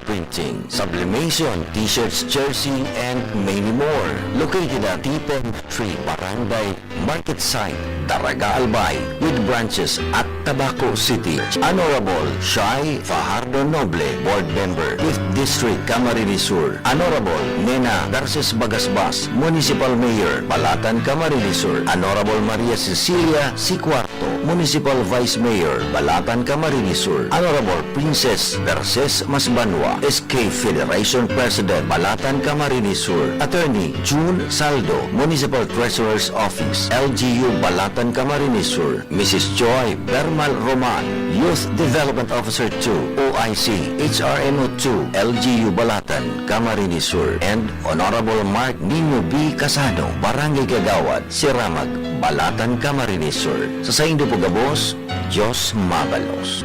Printing, sublimation, t-shirts, jersey, and many more. Located at Tipon Street, Barangay, Market Site, Daraga Albay, with branches at Tabaco City. Honorable Shai Fajardo Noble, Board Member with District Camarines Sur. Honorable Nena Garces Bagasbas, Municipal Mayor, Balatan Camarines Sur. Honorable Maria Cecilia C. Cuarto, Municipal Vice Mayor, Balatan Camarines Sur. Honorable Princess Garces Masbanwa, SK Federation President, Balatan Camarines Sur. Attorney June Saldo, Municipal Treasurer's Office, LGU Balatan Camarines Sur. Mrs. Joy Bermal Roman, Youth Development Officer 2, OIC, HRNO 2, LGU Balatan Camarines Sur. And Honorable Mark Nino B. Casado, Barangay Kagawad, Siramag, Balatan Camarines Sur. Sa Saindo Pugabos, Diyos Mabalos.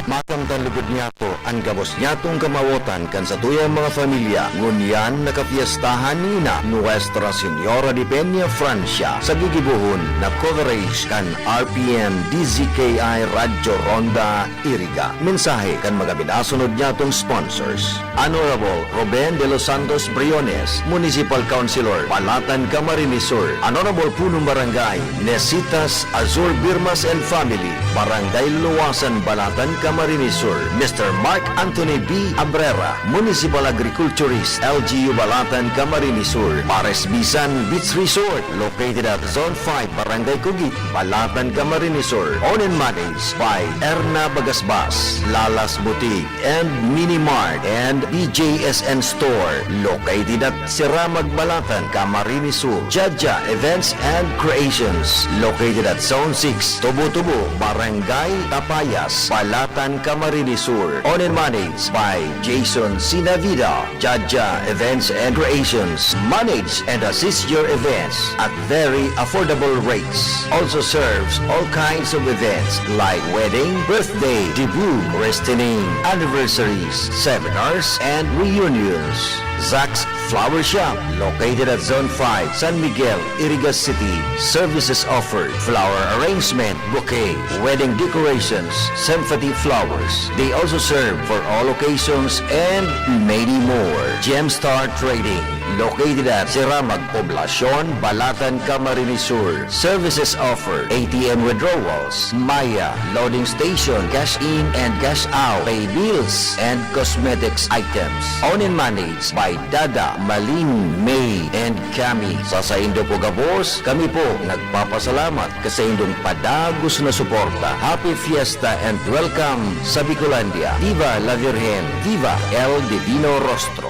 Makamtan lugod niya to, ang gabos niya tong kamawotan kan sa tuyang mga familia, ngunyan nakapiestahan nina Nuestra Señora de Peña, Francia, sa gigibuhon na coverage kan RPM DZKI Radyo Ronda Iriga. Mensahe kan mga binasunod niya tong sponsors. Honorable Ruben de los Santos Briones, Municipal Councilor, Balatan Camarines Sur. Honorable Punong Barangay, Nesitas Azur Birmas and Family, Barangay Luwasan, Balatan Camarines Sur. Mr. Mark Anthony B. Abrera, Municipal Agriculturist, LGU Balatan Camarines Sur. Pares Bisan Beach Resort, located at Zone 5, Barangay Cugit, Balatan Camarines Sur. Owned and managed by Erna Bagasbas, Lalas Boutique, and Mini Mart, and BJSN Store, located at Siramag, Balatan Camarines Sur. Jaja Events and Creations, located at Zone 6, Tubo-Tubo, Barangay Tapayas, Balatan Camarines Sur. Owned and managed by Jason Sinavida. Jaja Events and Creations, manage and assist your events at very affordable rates. Also serves all kinds of events like wedding, birthday, debut, christening, anniversaries, seminars, and reunions. Zach's Flower Shop, located at Zone 5, San Miguel, Iriga City. Services offered: flower arrangement, bouquet, wedding decorations, symphony flowers. They also serve for all occasions and many more. Gemstar Trading, located at Siramag, Poblacion, Balatan, Camarines Sur. Services offered: ATM withdrawals, Maya, loading station, cash in and cash out, pay bills, and cosmetics items. Owned and managed by Dada, Malin, May, and Cami. Sa Saindo Pugabos, kami po nagpapasalamat sa indong padagos na suporta. Happy Fiesta and welcome sa Bicolandia. Viva la Virgen, Viva el Divino Rostro.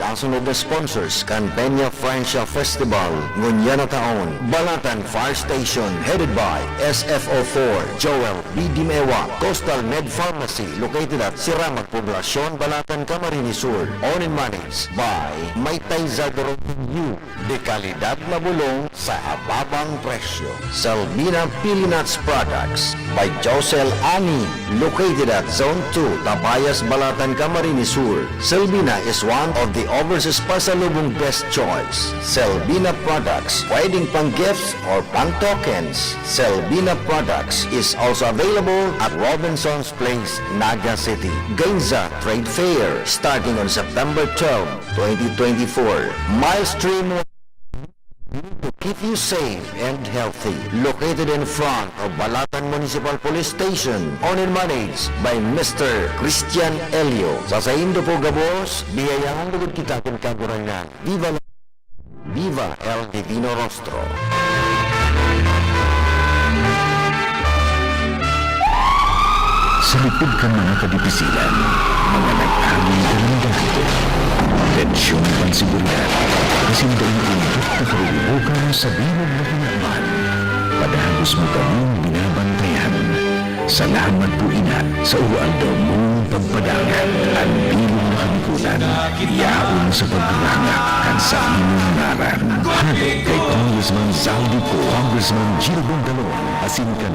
Kasunod na sponsors kan Peña Francia Festival ngunya na taon. Balatan Fire Station headed by SFO4 Joel B. Dimewa. Coastal Med Pharmacy located at Siramag, Poblacion, Balatan, Camarines Sur. Owned and managed by Maytay Zagro U. De kalidad na bulong sa ababang presyo. Salmina Pilinuts Products by Josel Ani, located at Zone 2, Tabayas, Balatan, Camarines Sur. Salmina is one of the overseas pasalubong best choice. Selbina Products, pwedeng pang gifts or pang tokens. Selbina Products is also available at Robinson's Place, Naga City. Gainza Trade Fair starting on September 12, 2024. Milestream to keep you safe and healthy. Located in front of Balatan Municipal Police Station, owned and managed by Mr. Christian Elio. Sa Indo po Gabos, biyayang lugod kita kung kagurangan. Viva El Divino Rostro. Sa likod ka mga kadipisilan, mga nag-aging kalandahan, tensyon pansiguryan, kasindang undot na karilibukan sa bilog na hinaman. Padahagos mo kaming binabantayan. Salamat po ina sa uwaldo mong pagpadangan. Ang bilog na kamikutan, iyaon sa pagkarangak kan sa inyong ngaran. Hagod kay Congressman Zaldi ko, Congressman Gil Bondalon, asin kan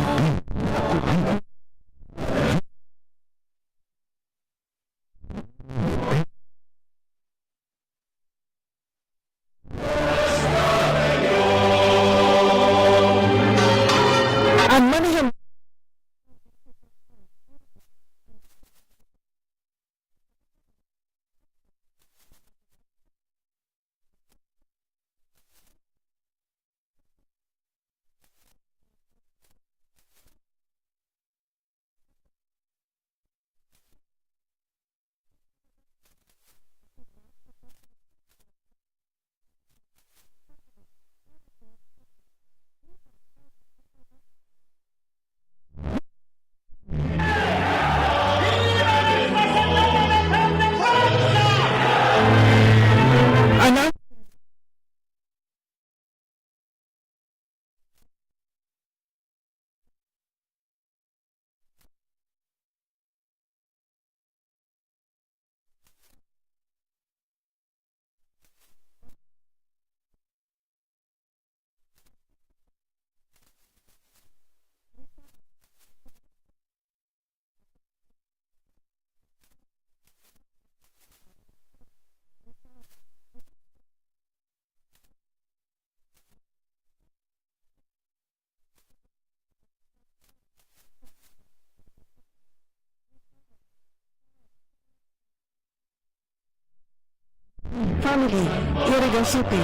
Family, Iriga City,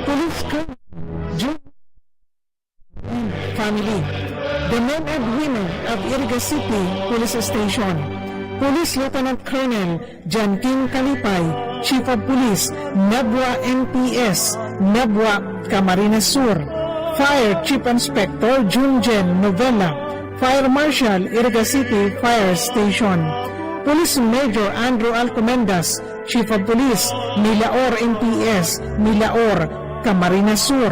Police Family, the men and women of Iriga City Police Station, Police Lieutenant Colonel John King Kalipay, Chief of Police, Nabwa NPS, Nabwa Camarines Sur, Fire Chief Inspector Junjen Novella, Fire Marshal Iriga City Fire Station, Police Major Andrew Alcomendas, Chief of Police, Milaor NPS, Milaor, Camarines Sur,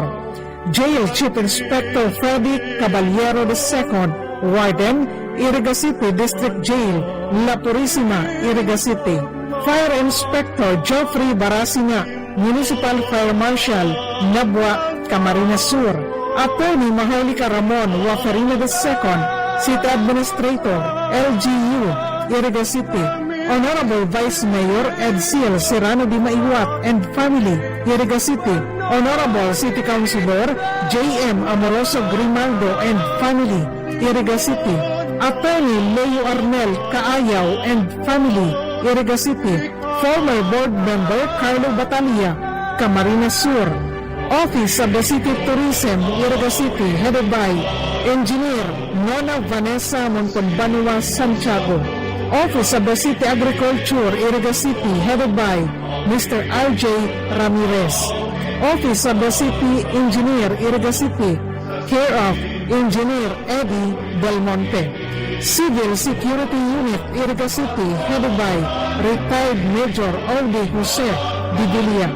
Jail Chief Inspector Freddy Caballero II, Warden, Iriga City District Jail, La Purisima, Iriga City, Fire Inspector Geoffrey Barasina, Municipal Fire Marshal, Nabwa, Camarines Sur, Attorney Maholika Ramon Wafarina II, City Administrator, LGU, Iriga City, Honorable Vice Mayor Edsel Serrano Di Maiwat and Family, Iriga City, Honorable City Councilor J.M. Amoroso Grimaldo and Family, Iriga City, Attorney Leo Arnel Kaayaw and Family, Iriga City, former Board Member Carlo Batalia, Camarines Sur, Office of the City of Tourism, Iriga City, headed by Engineer Nona Vanessa Montalbanua Santiago, Office of the City Agriculture, Iriga City, headed by Mr. R.J. Ramirez. Office of the City Engineer, Iriga City, care of Engineer Eddie Del Monte. Civil Security Unit, Iriga City, headed by retired Major Aldi Jose Didilia.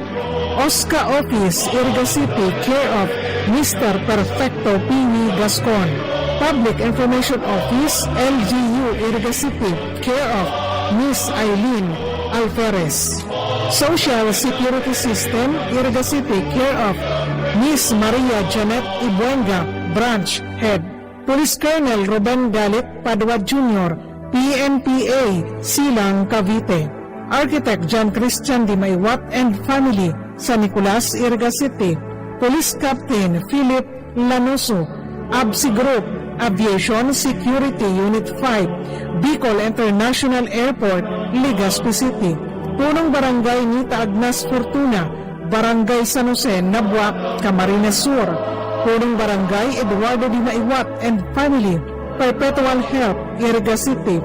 OSCA Office, Iriga City, care of Mr. Perfecto P.V. Gascon. Public Information Office, LGU, Iriga City, care of Miss Eileen Alferez. Social Security System, Iriga City, care of Miss Maria Janet Ibuenga, Branch Head. Police Colonel Ruben Galit Padua Jr., PNPA, Silang, Cavite. Architect John Christian Di Maywat and family sa Nicolas, Iriga City. Police Captain Philip Lanoso, Absi Group, Aviation Security Unit 5, Bicol International Airport, Legazpi City. Punong Barangay Nita Agnas Fortuna, Barangay San Jose, Nabwak, Camarines Sur. Punong Barangay Eduardo Di Maywat and family, Perpetual Help, Iriga City.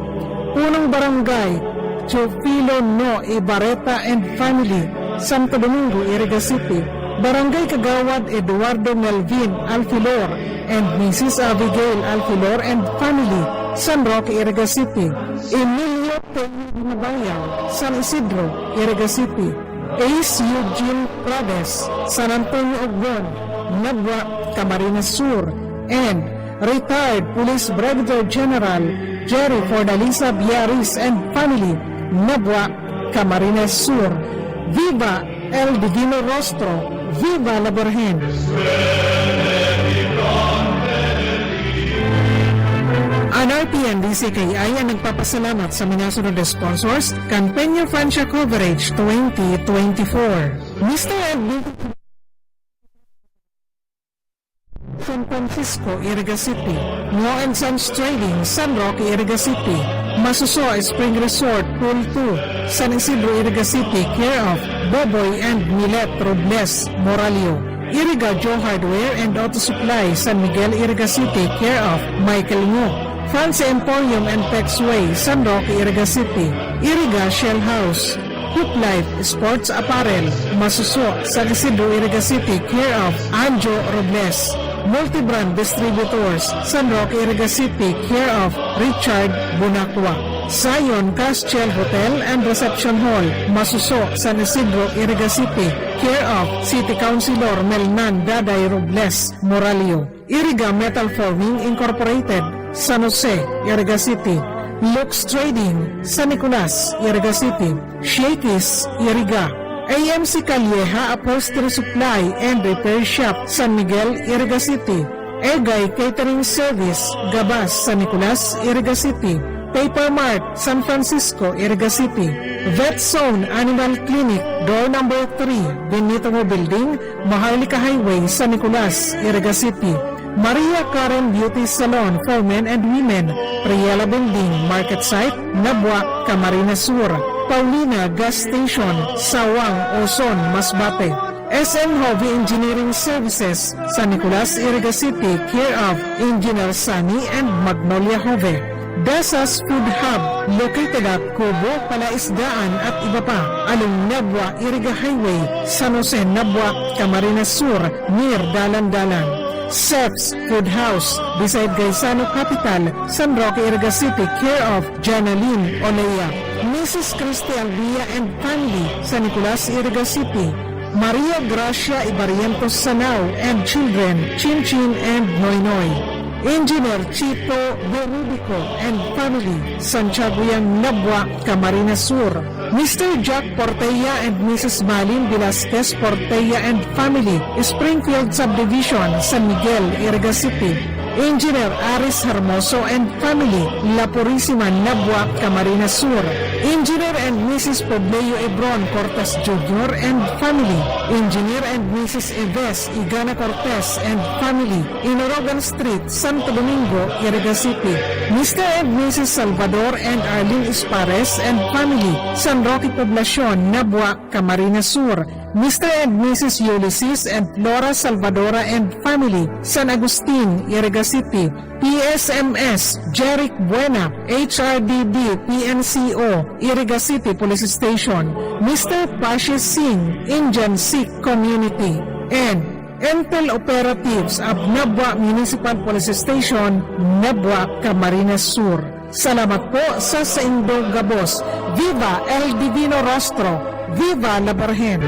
Punong Barangay Teofilo No Ibareta and family, Santo Domingo, Iriga City. Barangay Kagawad Eduardo Melvin Alfilor and Mrs. Abigail Alfilor and family, San Roque, Iriga City. Emilio Tenabayaw, San Isidro, Iriga City. Ace Eugene Prades, San Antonio Ogron, Nabwa, Camarines Sur. And retired Police Brigadier General Jerry Fortaleza Biaris and family, Nabwa, Camarines Sur. Viva El Divino Rostro, Viva la Virgen. Ang RPN-DCKI ang nagpapasalamat sa minasunod na sponsors, Campenia Francia Coverage 2024. Mr. Edwin San Francisco, Iriga City. Ngo & Sons Trading, San Roque, Iriga City. Masuso Spring Resort, Pool 2, San Isidro, Iriga City, care of Boboy and Milet Robles, Moralio. Iriga Joe Hardware and Auto Supply, San Miguel, Iriga City, care of Michael Ngo. France Emporium and Texway, San Roque, Iriga City. Iriga Shell House. Hoop Life Sports Apparel, Masuso, San Isidro, Iriga City, care of Anjo Robles. Multibrand Distributors, San Roque, Iriga City, care of Richard Bonacqua. Zion Castiel Hotel and Reception Hall, Masuso, San Isidro, Iriga City, care of City Councilor Melnan Daday Robles, Moralio. Iriga Metal Forming Incorporated, San Jose, Iriga City. Lux Trading, San Nicolas, Iriga City. Shakey's, Iriga. AMC Calleja Upholstery Supply and Repair Shop, San Miguel, Iriga City. Egay Catering Service, Gabas, San Nicolas, Iriga City. Paper Mart, San Francisco, Iriga City. Vet Zone Animal Clinic, door number 3, Benito Building, Maharlika Highway, San Nicolas, Iriga City. Maria Karen Beauty Salon for Men and Women, Priela Building, Market Site, Nabwa, Camarines Sur. Paulina Gas Station, Sawang, Oson, Masbate. SM Hobby Engineering Services, San Nicolas, Iriga City, care of Engineer Sunny and Magnolia Hove. Dasas Food Hub, located at Kubo, Palaisdaan at iba pa, along Nabwa, Iriga Highway, San Jose, Nabwa, Camarines Sur, near Dalan-Dalan. Seps Food House, beside Gaisano Capital, San Roque, Iriga City, care of Janaline Olea. Mrs. Christy Alvia and family, San Nicolas, Iriga City. Maria Gracia Ibarientos Sanao and children, Chin Chin and Noy Noy. Engineer Chito Berubico and family, Santiagoyang Nabwa, Camarines Sur. Mr. Jack Portella and Mrs. Malin Velasquez Portella and family, Springfield Subdivision, San Miguel, Iriga City. Engineer Aris Hermoso and family, La Purisima, Nabwa, Camarines Sur. Engineer and Mrs. Pobleo Ebron Cortez Jr. and family. Engineer and Mrs. Eves Igana Cortez and family, Inorogan Street, Santo Domingo, Iriga City. Mr. and Mrs. Salvador and Arlene Espares and family, San Roque Poblacion, Nabwa, Camarines Sur. Mr. and Mrs. Ulysses and Flora Salvadora and family, San Agustin, Iriga City. PSMS, Jeric Buena, HRDD, PNCO, Iriga City Police Station. Mr. Pashis Singh, Indian Sikh Community. And Intel Operatives of Nabwa Municipal Police Station, Nabwa, Camarines Sur. Salamat po sa Indong Gabos. Viva El Divino Rostro! Viva la Virgen!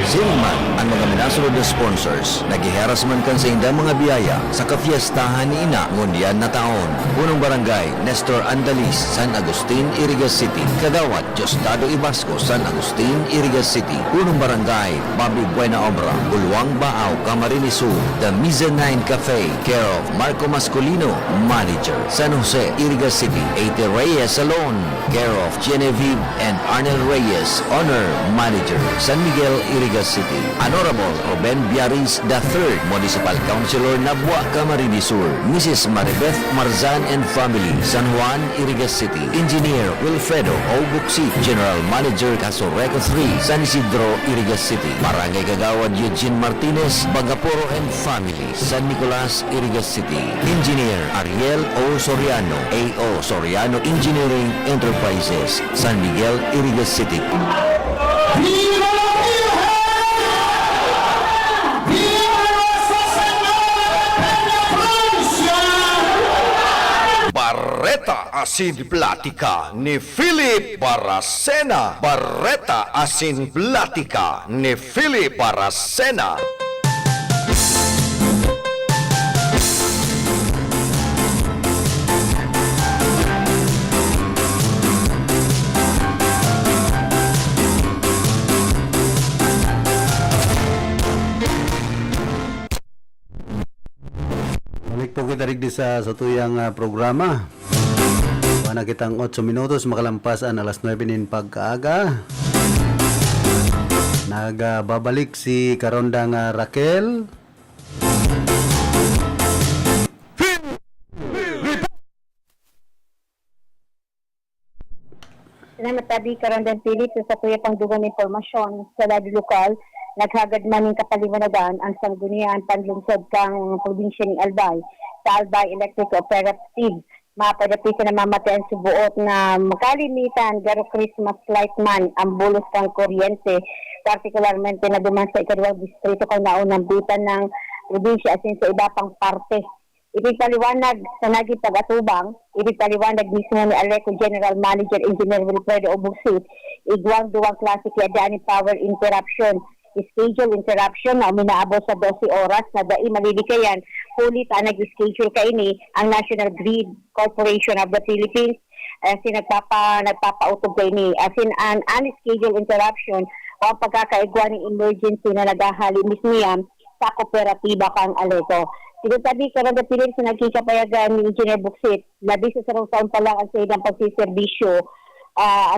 Zilman, ang mga minasunod na sponsors, nagiheras man kan sa indang mga biyaya sa kafiestahan ni Ina ngunyan na taon. Unang barangay, Nestor Andalis, San Agustin, Irigas City. Kagawad, Diosdado Ibasco, San Agustin, Irigas City. Unang barangay, Bobby Buena Obra, Bulwang Baaw, Camarines Sur. The Mezzanine Cafe, care of Marco Mascolino, Manager. San Jose, Irigas City. 80 Reyes Salon, care of Genevieve and Arnel Reyes, Honor Manager. San Miguel, Irigas City. Honorable Ruben Biaris III, Municipal Councilor Nabua, Camarines Sur. Mrs. Maribeth Marzan and Family, San Juan, Irigas City. Engineer Wilfredo O. Buksi, General Manager Casoreco 3, San Isidro, Irigas City. Barangay Kagawad Eugene Martinez, Bagaporo and Family, San Nicolas, Irigas City. Engineer Ariel O. Soriano, A.O. Soriano Engineering Enterprises, San Miguel, Irigas City. Barreta Asin Platica ni Philip Baracena. Barreta Asin Platica ni Philip Baracena. Balik po kita rin sa tuyang programa. Wala kitang 8 minutos makalampas ang alas 9 nin pagkaaga. Nagbabalik si Karondang Raquel. Salamat tabi Karondang Philip sa tuya pang dugang informasyon sa lado lokal. Naghagad man ng kapaliwanagan ang sanggunian panlungsod kang probinsya ng Albay sa Albay Electric Cooperative. Mapadapi sa namamatayan subuot na makalimitan garo Christmas light man ang bulos kang kuryente, partikularmente na duman sa ikadawang distrito kang naunang bitan ng probinsya asin sa iba pang parte. Ipipaliwanag sa naging pag-atubang, ipipaliwanag mismo ni Aleco General Manager Engineer Wilfredo Obugsit, igwang duwang klase kaya ni power interruption, schedule interruption na uminaabot sa 12 oras na dai malilikayan, huli ta nag-schedule kaini ang National Grid Corporation of the Philippines, nagpapautob kaini, as in an unscheduled interruption o ang pagkakaigwa ng emergency na nagahali mismo sa kooperatiba kang Aleco. Sinutabi ka rin na pilit sa nagkikapayagan ni Engineer Buxit, labis sa sarong taon pa lang ang sa ilang pagsiservisyo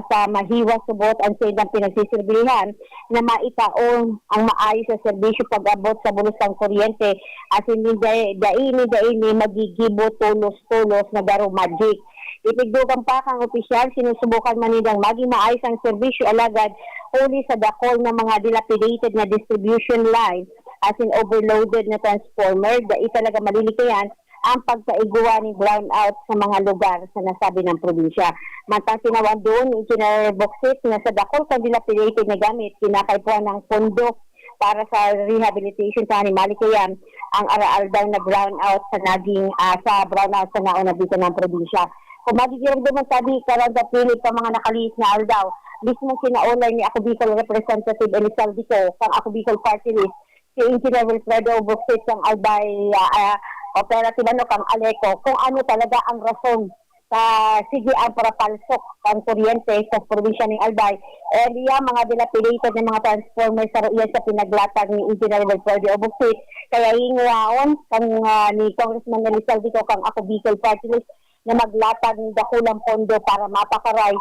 sa mahiwas subot ang sa ilang pinagsiserbilihan na maitaon ang maayos sa serbisyo pag-abot sa bulos ng kuryente as in daini magigibo tulos-tulos na garo magic. Itigdugang pa kang opisyal, sinusubukan man nilang maging maayos ang serbisyo alagad huli sa dakol ng mga dilapidated na distribution line as in overloaded na transformer, dahil talaga malilikayan ang pagkaiguwa ng brownout sa mga lugar sa nasabi ng probinsya. Mantang sinawan doon, Engineer Buxit na sa dakol kang dilapidated na gamit, kinakaipuan ng pondo para sa rehabilitation sa malikayan ang araal daw na brownout sa naging sa brownout sa naunang bisan ng probinsya. Kung magigiram doon sabi, karanda pilit pa mga nakaliis na aldaw, mismo sinaulay ni Ako Bicol Representative Elizalde ko, kang Ako Bicol Party List, si Engineer Wilfredo Buxit ng Albay Operative kang Aleco, kung ano talaga ang rason sa sige ang parapalsok ang kuryente sa probinsya ng Albay. Mga dilapidated ng mga transformer sa ruyan sa pinaglatag ni Engineer Wilfredo Buxit. Kaya hinguaon kang ni Congressman Elizalde ko kang Ako Bicol Party List na maglatag ng dakulang pondo para mapakaray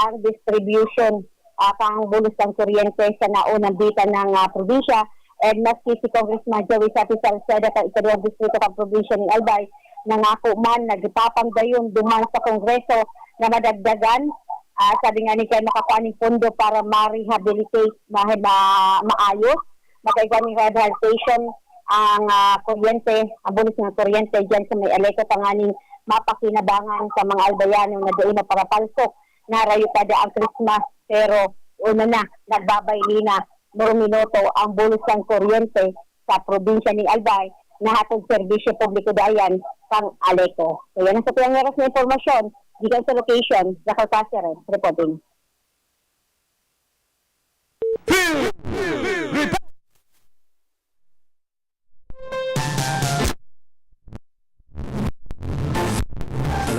ang distribution pang bulos ng kuryente sa naunang bitan ng probinsya. And maski si Congressman Joey Sapi Salceda sa ikadawang distrito ng probinsya ng Albay, nangako man, nagpapangdayon duman sa Kongreso na madagdagan, sabi nga ni kayo makakuha ng pondo para ma-rehabilitate, maayos, makaiga ng rehabilitation ang kuryente, ang bulis ng kuryente dyan sa may Aleco, tanganing mapakinabangan sa mga Albayano na doon na parapalsok, narayo kada ang Christmas, pero una na, nagbabay na minuto ang bulos ng kuryente sa probinsya ng Albay na hatong serbisyo publiko dayan kang Aleco. So yan ang sa tuyang oras na informasyon, gikan sa location, Jacal Cáceres, reporting.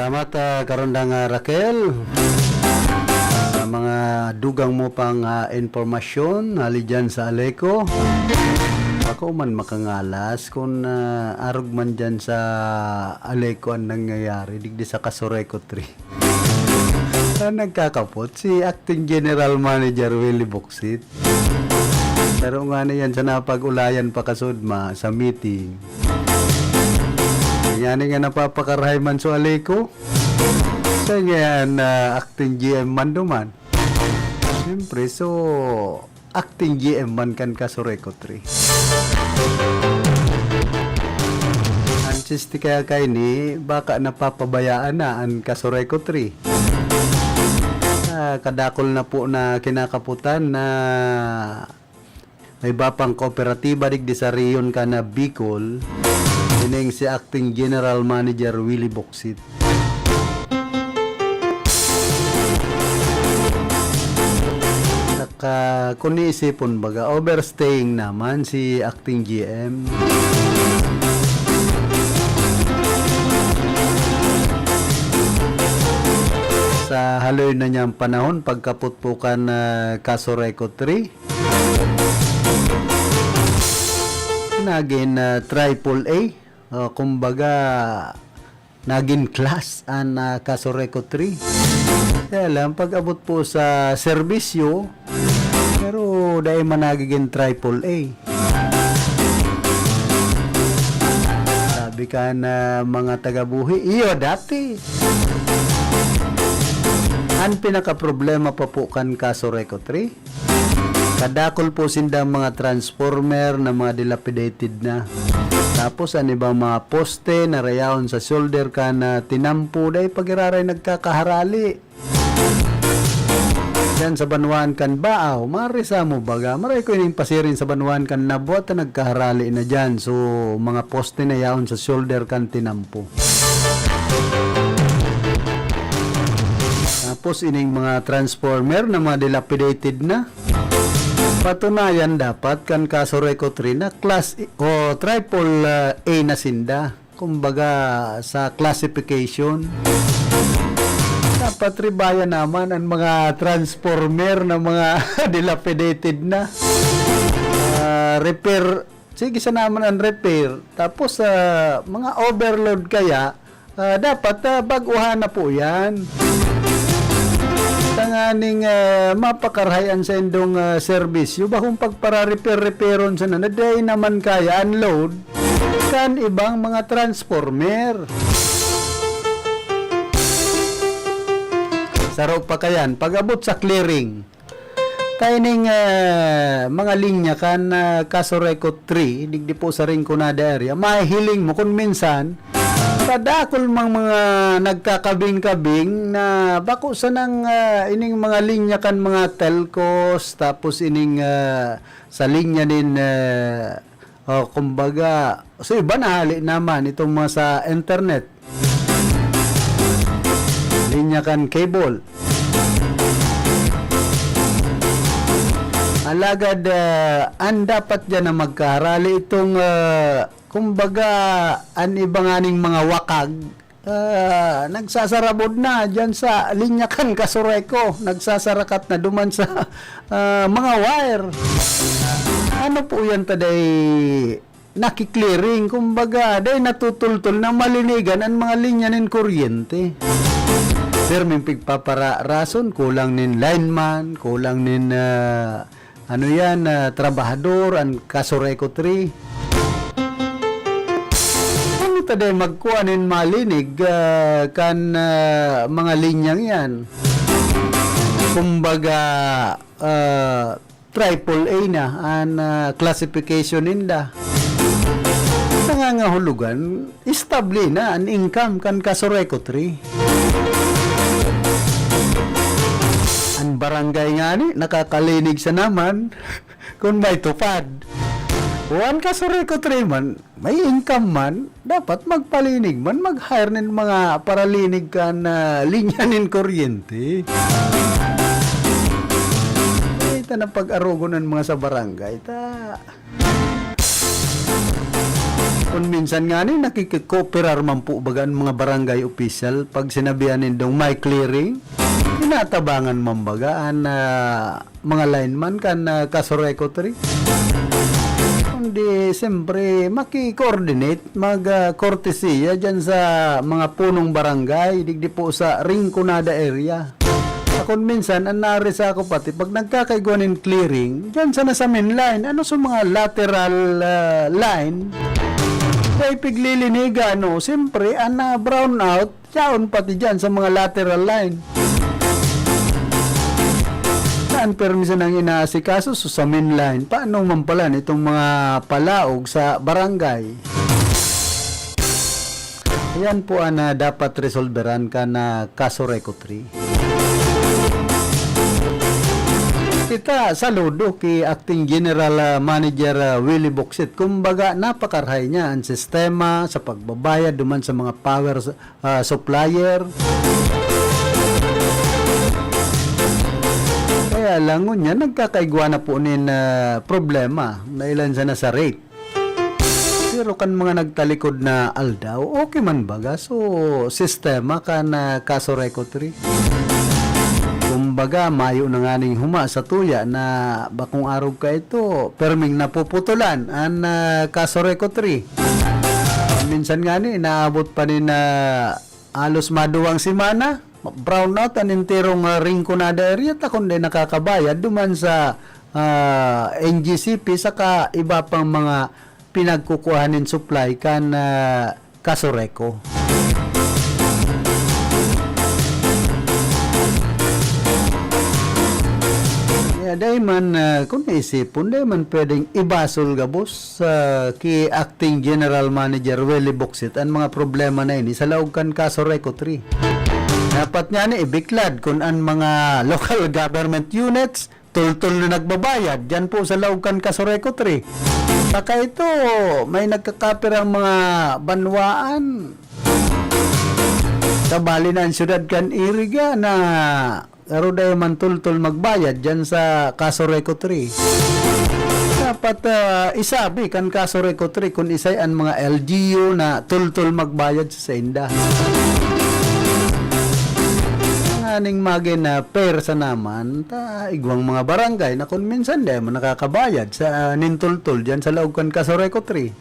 Salamat karundang Raquel sa mga dugang mo pang informasyon hali dyan sa Aleco. Ako man makangalas kung arog man dyan sa Aleco ang nangyayari digdi sa Casureco 3. Nagkakapot si Acting General Manager Willie Boksit. Pero nga na yan sa napag-ulayan pa kasudma sa meeting. Yan nga napapakarahay man sa Aleco. Sa yan acting GM man duman. Siyempre, so acting GM man kan Casureco 3. Ansisti kaya kay ni baka napapabayaan na ang Casureco 3. Kadakol na po na kinakaputan na may bapang kooperatiba digdi sa Rion ka na Bicol. Ining si Acting General Manager Willie Boksit. Kung niisipon baga, overstaying naman si Acting GM. Sa haloy na niyang panahon, pagkaputpukan Casureco 3, naging triple A. Kumbaga, naging class ang Casureco 3. Kaya lang, pag-abot po sa serbisyo, pero dahil managiging triple A. Sabi ka na mga taga-buhi, iyo dati. Ang pinaka-problema pa po kan Casureco 3, kadakol po sindang mga transformer na mga dilapidated na. Tapos ang ibang mga poste na rayaon sa shoulder ka na tinampo dahil pag-iraray nagkakaharali. Yan sa Banuan kan Baaw, marisa mo baga, maray ko yung pasirin sa Banuan kan nabuat na nagkaharali na dyan. So mga poste na yaon sa shoulder kan tinampo. Tapos ining mga transformer na mga dilapidated na. Patunayan dapat kan Casureco 3 na class o triple A na sinda. Kumbaga sa classification. Dapat ribaya naman ang mga transformer na mga dilapidated na. Repair, sige sa naman ang repair. Tapos mga overload kaya, dapat baguhan na po yan. Tanganing mapakarayan sa indong serbisyo bakong pagpara-repair-repairon sa nanaday naman kaya unload kan ibang mga transformer. Sarap pa kayan pag-abot sa clearing kaining mga linya kan Casureco 3 digdi po sa Rinconada area mahihiling mo kung minsan kadakol mga nagkakabing-kabing na bako sa nang ining mga linya kan mga telcos tapos ining sa linya din kumbaga so iba nahali naman itong mga sa internet linya kan cable alagad ang dapat dyan na magkaharali itong kumbaga, ang ibanganing mga wakag, nagsasarabod na dyan sa linya kan Casureco. Nagsasarakat na duman sa mga wire. Ano po yan taday nakiklearing? Kumbaga, day natutultol na malinigan ang mga linya ng kuryente. Sir, may pigpapara rason, kulang nin lineman, kulang nin, trabahador, ang Casureco 3. Taday magkuhanin malinig kan mga linyang yan. Kumbaga triple A na ang classification ninda. Nangangahulugan, istabli na ang income kan Casureco 3. Ang barangay nga ni nakakalinig sa naman kung may tupad. One Casureco 3 man, may income man, dapat magpalinig man, mag-hire ng mga paralinig ka na linya ng kuryente. Ito na pag-arugo ng mga sa barangay. Kung minsan nga ni nakikikoperar man po bagaan mga barangay official pag sinabihan nindong may clearing, tinatabangan man bagaan na mga lineman kan kasorekotory. Kundi siyempre maki-coordinate, mag-courtesya dyan sa mga punong barangay, digdi po sa Rinconada area. Kung minsan, ang naris ako pati, pag nagkakaiguanin clearing, dyan sana sa main line, ano sa mga lateral line, kaya pigliliniga, no, siyempre, brown out, yaon pati dyan sa mga lateral line. Saan permisan ang inaasikaso sa main line? Paano mampalan itong mga palaog sa barangay? Yan po ang dapat resolveran ka na kaso Recotry. Kita saludo kay Acting General Manager Willie Boxit. Kumbaga, napakarahay niya ang sistema sa pagbabayad duman sa mga power supplier. Kaya lang niya, nagkakaigwa na po nin problema na ilan sana sa rate. Pero kan mga nagtalikod na aldaw, okay man baga. So, sistema ka na kaso Recotry. Kumbaga, mayo na nga ning huma sa tuya na bakong araw ka ito, perming napuputulan ang kaso Recotry. Minsan nga ni, naabot pa ni na alos maduwang simana, brown out ang intirong Rinconada area, takon din nakakabayad duman sa NGCP saka iba pang mga pinagkukuhanin supply kan kasoreko. Dahil man, kung naisipon, dahil man pwedeng ibasol gabos ki Acting General Manager Willie Boxit ang mga problema na ini sa laog kan kaso Recotry. Dapat niya ni ibiklad kung ang mga local government units tul-tul na nagbabayad dyan po sa laog kan kaso Recotry. Saka ito, may nagkakapir ang mga banwaan. Kabali na ang syudad kan Iriga na pero dahil man tul-tul magbayad dyan sa kaso Recotry. Dapat isabi kan kaso Recotry kung isay ang mga LGU na tul-tul magbayad sa Inda. Ang aning magin na pair sa naman, igwang mga barangay na kung minsan dahil man nakakabayad sa nintul-tul dyan sa laog kan kaso Recotry.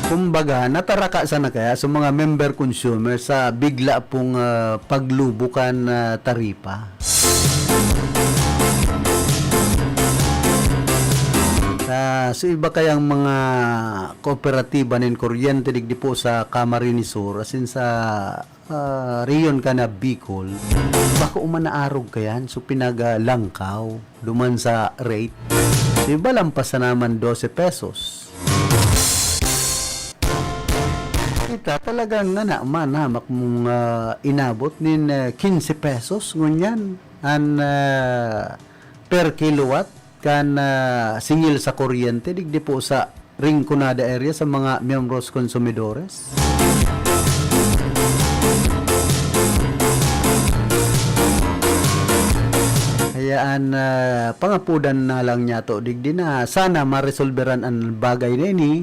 Kumbaga, nataraka sana kaya sa mga member consumer sa bigla pong paglubukan taripa. So iba kayang mga kooperatiba ng kuryente digdi po sa Camarines Sur asin sa riyon ka na Bicol, baka umanaarog kayan so pinagalangkaw duman sa rate. So iba lampas na naman 12 pesos. Kita talagang nga naman hamak mong inabot nin 15 pesos ngunyan an per kilowatt kan singil sa kuryente digdi po sa Rinconada area sa mga miyembros konsumidores. Hayaan pangapudan na lang niya to digdi na sana maresolveran ang bagay na ini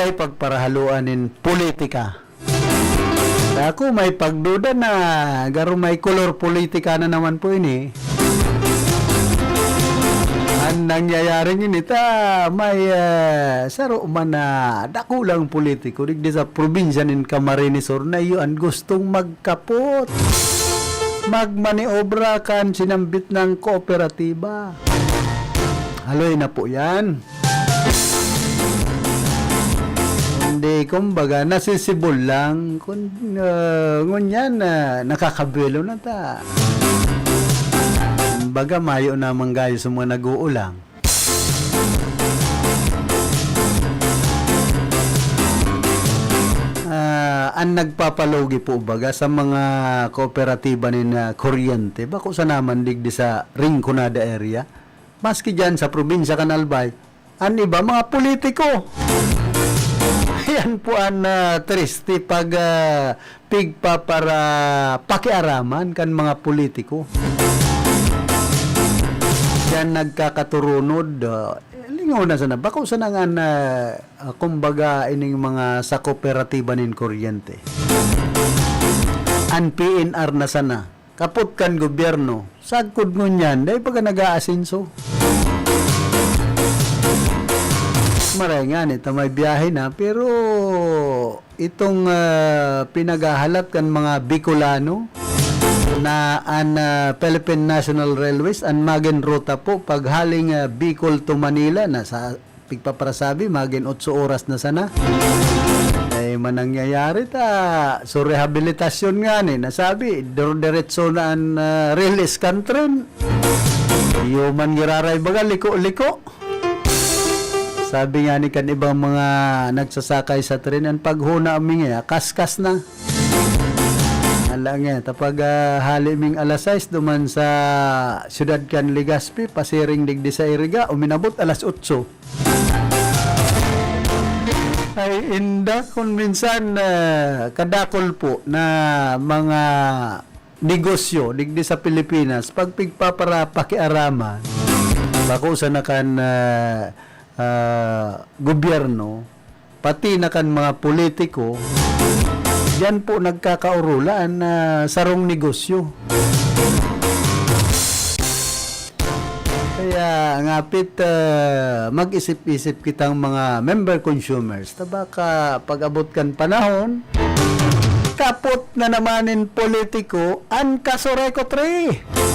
kay pagparahaluanin politika. Ako may pagduda na garo may kolor politika na naman po ini. Ang nangyayari nita may saro man na dakulang politiko digdi sa probinsya nin Camarines Sur na yun gustong magkapot. Magmaniobra kan sinambit ng kooperatiba. Haloy na po yan. Hindi, kumbaga, nasisibol lang. Ngunyan, nakakabelo na ta. Kumbaga, mayo naman gayo sa mga nag-uulang. Ang nagpapalogi po baga sa mga kooperatiba ni na kuryente, bako sa naman digdi sa Rinconada area, maski dyan sa probinsya Canalbay, Ang iba, mga politiko. Yan po ang triste pag pigpa para pakiaraman kan mga politiko. Yan nagkakaturunod. Lingaw na sana. Bako sana nga kumbaga ining mga sa kooperatiba nin kuryente. Ang PNR na sana. Kaput kan gobyerno. Sagkod ngun yan. Dahil pag nag-aasinso. Maray nga nito, may biyahe na, pero itong pinagahalap kan mga Bicolano na an Philippine National Railways, an magin ruta po paghaling Bicol to Manila na sa pigpaparasabi, magin 8 oras na sana. Ay manangyayari ta, so rehabilitasyon nga ni, nasabi, diretso na an rail scan train. Yuman giraray baga, liko-liko. Sabi nga ni kan ibang mga nagsasakay sa tren, ang paghuna aming kaskas na. Alang tapag haliming alas 6 duman sa siyudad kan Legazpi, pasiring digdi sa Iriga, uminabot alas 8. Ay inda kung minsan kadakol po na mga negosyo digdi sa Pilipinas, pag pigpapara pakiaraman, bako sa nakan gobyerno, pati na kan mga politiko, yan po nagkakaurulan na sarong negosyo. Kaya ngapit mag-isip-isip kitang mga member consumers, baka pag-abot kan panahon, kapot na namanin politiko ang kasoreko 3.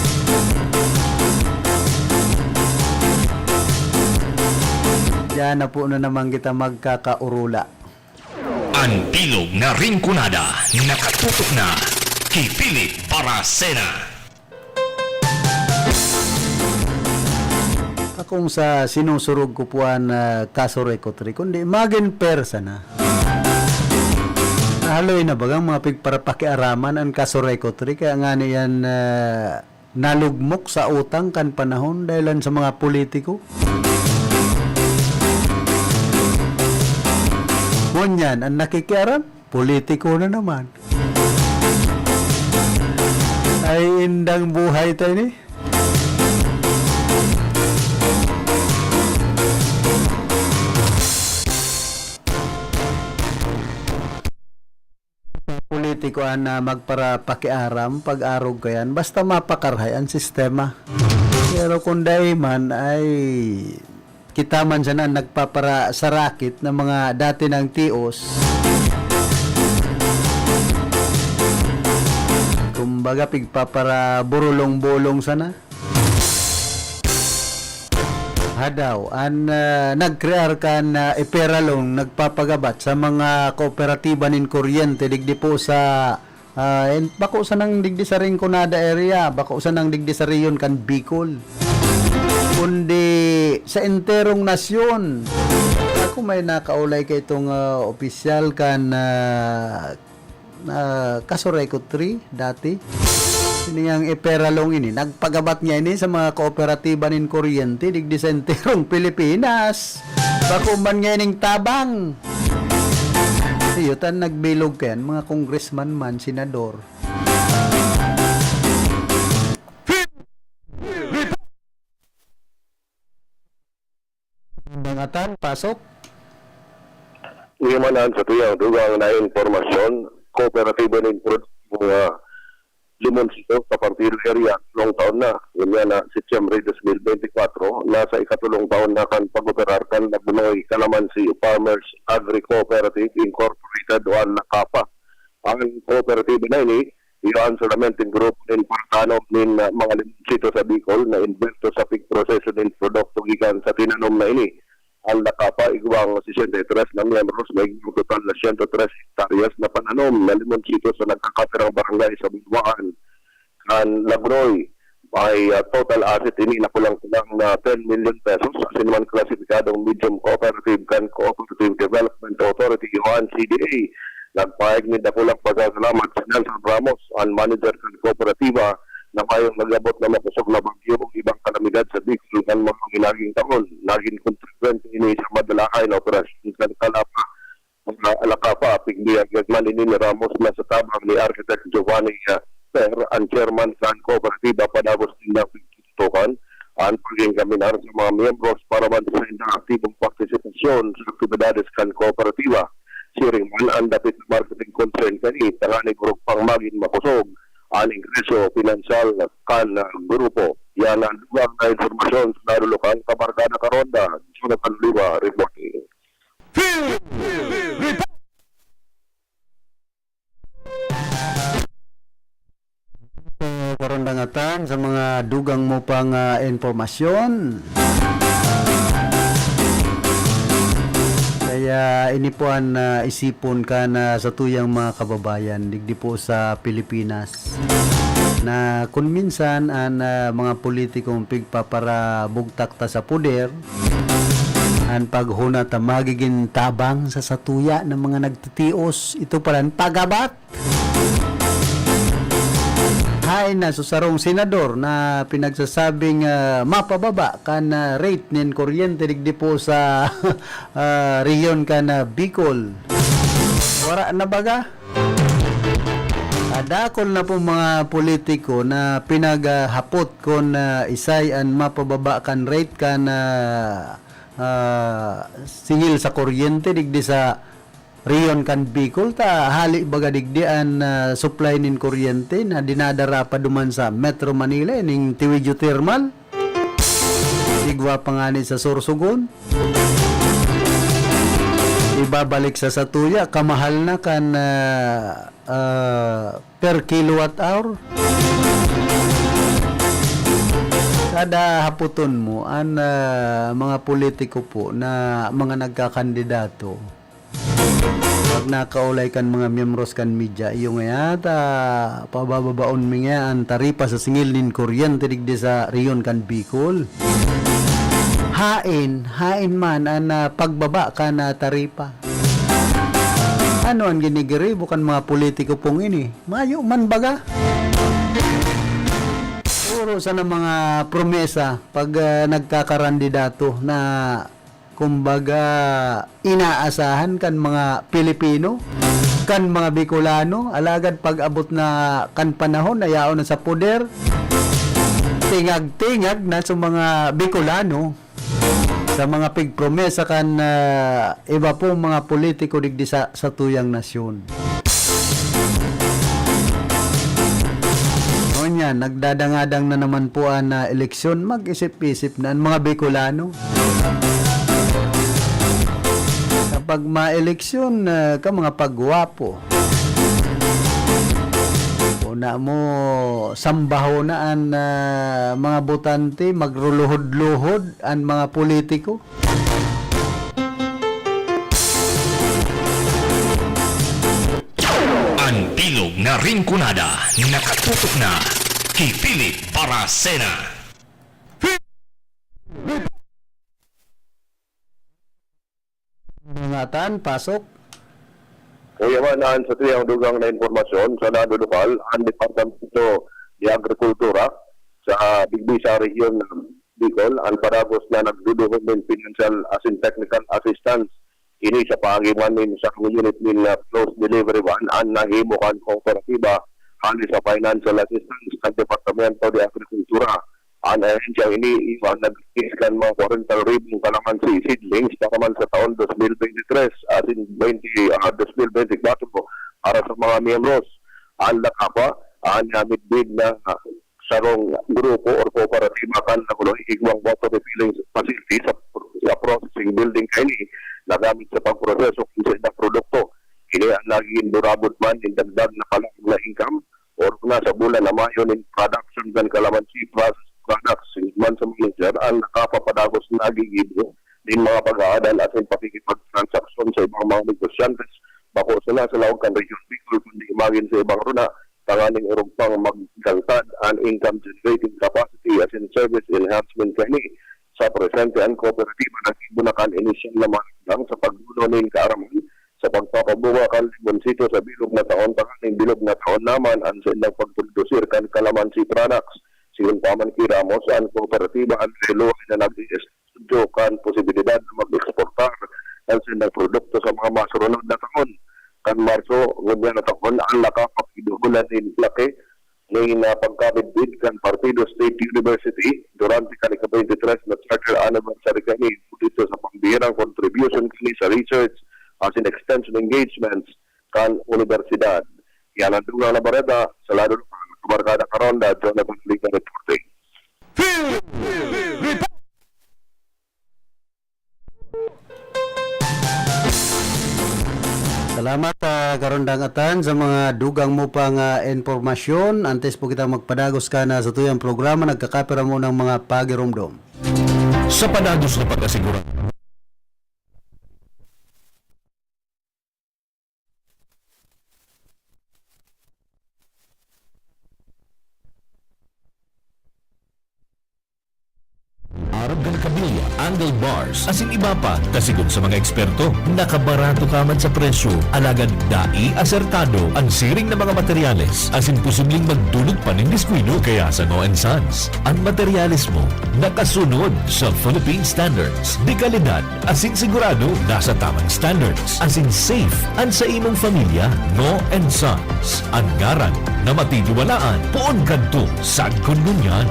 Diyan na po na naman kita magkakaurula. Ang bilog na ringkunada, nakatutok na, kipilit para sena. Akong sa sinusurog ko po ang kasoreko 3, kundi magin persa na. Haloy na bagang mga pigparapakiaraman ang kasoreko 3, kaya nga niyan nalugmok sa utang kan panahon dahil sa mga politiko. Ngunyan, ang nakikiaram, politiko na naman. Ay, indang buhay tayo ni. Politiko na magparapakiaram, pag-arog ko yan, basta mapakarhay ang sistema. Pero kung dahil man ay kita man siya na nagpapara sa rakit ng mga dati ng tios. Kumbaga pigpapara burulong-bulong sana. Hadaw, an nag-crear kan iperalong nagpapagabat sa mga kooperatiba nin kuryente digdi po sa bako sa nang digdi sa Rinconada area, bako sa nang digdi sa Rion kan Bicol. Kundi sa enterong nasyon. Ako may nakaulay kay itong opisyal kan kasoreko 3 dati. Siniyang iperalong ini. Nagpagabat niya ini sa mga kooperatiba nin kuryente digdi sa enterong Pilipinas. Bako man nga ining tabang. Iyutan nagbilog kayan mga congressman man, senador. Bangatan, pasok. Imanan sa tuyang dugang na informasyon, kooperatiba ng mga Limoncito sa Partido area long taon na. Ganyan na September 2024, nasa ikatulong taon na kan pag-operar kan Nabunoy Calamansi Farmers Agri-Cooperative Incorporated o ang nakapa. Ang kooperatiba na ini, iyon solamente group ng partano ng mga Limoncito sa Bicol na invento sa pig proseso ng produkto gikan sa tinanom na ini. Ang nakapa, igwang 63 na miyembros, may total na 103 hektaryas na pananom na Limoncito sa nagkakatirang barangay sa Bilwaan. Ang Labroy, may total asset ini na kulang-kulang na 10 million pesos sa sinuman klasifikadong medium cooperative kan Cooperative Development Authority o CDA. Nagpahig ni Dakulang pagkasalamat si Nelson Ramos, ang manager kan kooperatiba na mayong nag-abot na makusog na bagyo o ibang kalamidad sa Bicol ng mga hinaging taon. Naging kontribwente ini sa madalahay na operasyon kan Kalapa, mga Alacapa, Pigbiag, Gagman, ni Ramos na sa tabang ni Architect Giovanni Per, ang chairman sa Kooperatiba Panagos din na pagtutukan, ang paging kaminar sa mga miyembros para bansayin na aktibong partisipasyon sa aktibidades kan Kooperatiba. Siring man ang dapit na marketing concern kani, tanganig pang maging makusog ang ingreso pinansyal kan grupo. Yan ang lugar na informasyon sa narulukan Kabarkada Karonda. Jonathan Liwa reporting. Karondangatan sa mga dugang mo pang informasyon. Kaya inipuan isipon ka na sa tuyang mga kababayan digdi po sa Pilipinas na kung minsan ang mga politikong pigpapara bugtak ta sa puder ang paghuna ta magiging tabang sa satuya ng mga nagtitios ito pala pagabat. Hain na susarong senador na pinagsasabing mapababa kan rate nin kuryente digdi po sa rehiyon kan Bicol. Wara na baga? Adakol na po mga politiko na pinaghapot kon isay an mapababa kan rate kan singil sa kuryente digdi sa riyon kan Bicol ta hali baga digdi an supply nin kuryente na dinadara pa duman sa Metro Manila ning Tiwidyo Thermal igwa pangani sa Sorsogon ibabalik sa Satuya kamahal na kan per kilowatt hour kada haputon mo an mga politiko po na mga nagkakandidato pag nakaulay kan mga miyembros kan media yung yata pabababaon mi nga ang taripa sa singil nin kuryente digdi sa riyon kan Bicol hain man ang pagbaba ka na taripa ano ang ginigiri bukan mga politiko pong ini mayo man baga puro sana mga promesa pag nagkakarandidato na kumbaga inaasahan kan mga Pilipino kan mga Bicolano alagad pag abot na kan panahon na yaon na sa poder tingag na sa mga Bicolano sa mga pigpromesa kan iba po mga politiko digdi sa tuyang nasyon. Noon nagdadangadang na naman po ang eleksyon mag-isip-isip na ang mga Bicolano. Kapag ma-eleksyon ka mga pagwapo una mo sambaho na ang mga botante magruluhod-luhod ang mga politiko ang bilog na rinconada nakatutok na kay Philip Baracena. Ingatan, pasok. Uyamanan sa tuyang dugang na informasyon sa nadulukal ang Departamento de Agrikultura sa Bigbi sa rehiyon ng Bicol ang paragos na nagduduhog ng financial as in technical assistance ini sa pagiman min sa unit min close delivery van ang nahimukan kooperatiba hali sa financial assistance ng Departamento de Agrikultura. Ang ahensya ini nag-iskan mga 40,000 kalamansi seedlings para man sa taon 2023 as in 2024 para sa mga miyembros. Ang lakapa, ang midbid na sarong grupo or kooperatiba kan naguloy igwang water refilling facility sa processing building kaini na gamit sa pagproseso kung sa produkto. Ini ang naging durabot man in dagdag na kalaking na income or na sa bulan na Mayo in production kan kalamansi process products man sa manager ang nakapapadagos na nagigibo din mga pag-aadal at yung pakikipag-transaksyon sa ibang mga negosyantes bako sila sa lawag kan region Bicol kundi imagine sa ibang runa tanganing urog pang maggaltad ang income generating capacity as in service enhancement kani sa presente ang kooperatiba na gibunakan inisyal naman lang sa pagdulo ng kaaraman sa pagpapabunga kan limonsito sa bilog na taon takaning bilog na taon naman ang silang pagprodusir kan kalamansi products silang paman kiramos ang kooperatiba ang relo na nag-estudyo kan posibilidad na mag-exportar ang silang produkto sa mga masunod na taon kan Marso ngumya na taon ang nakapakidugulan ni laki ni na pagkabid kan Partido State University durante kan ika-23 na charter anniversary kani dito sa pambihirang contribution kini sa research as in extension engagements kan universidad. Yan ang Dungang Labareda sa lalo ng Kabarkada Karonda, Jonathan Liga reporting. Salamat Karondang Atan sa mga dugang mo pang informasyon. Antes po kita magpadagos ka na sa tuyang programa, nagkakapira mo ng mga pagirumdom. Sa panagos na pagkasigura. Arab ng kabilya, angle bars, asin iba pa, kasigon sa mga eksperto, nakabarato ka man sa presyo, alagad dai asertado ang siring na mga materyales, asin posibleng magdulog pa ng diskwino kaya sa No & Sons. Ang materyales mo, nakasunod sa Philippine Standards. Di kalidad, asin sigurado, nasa tamang standards, asin safe, ang sa imong familia, No & Sons. Ang ngaran na matiduwalaan, poon kadto sa kununyan.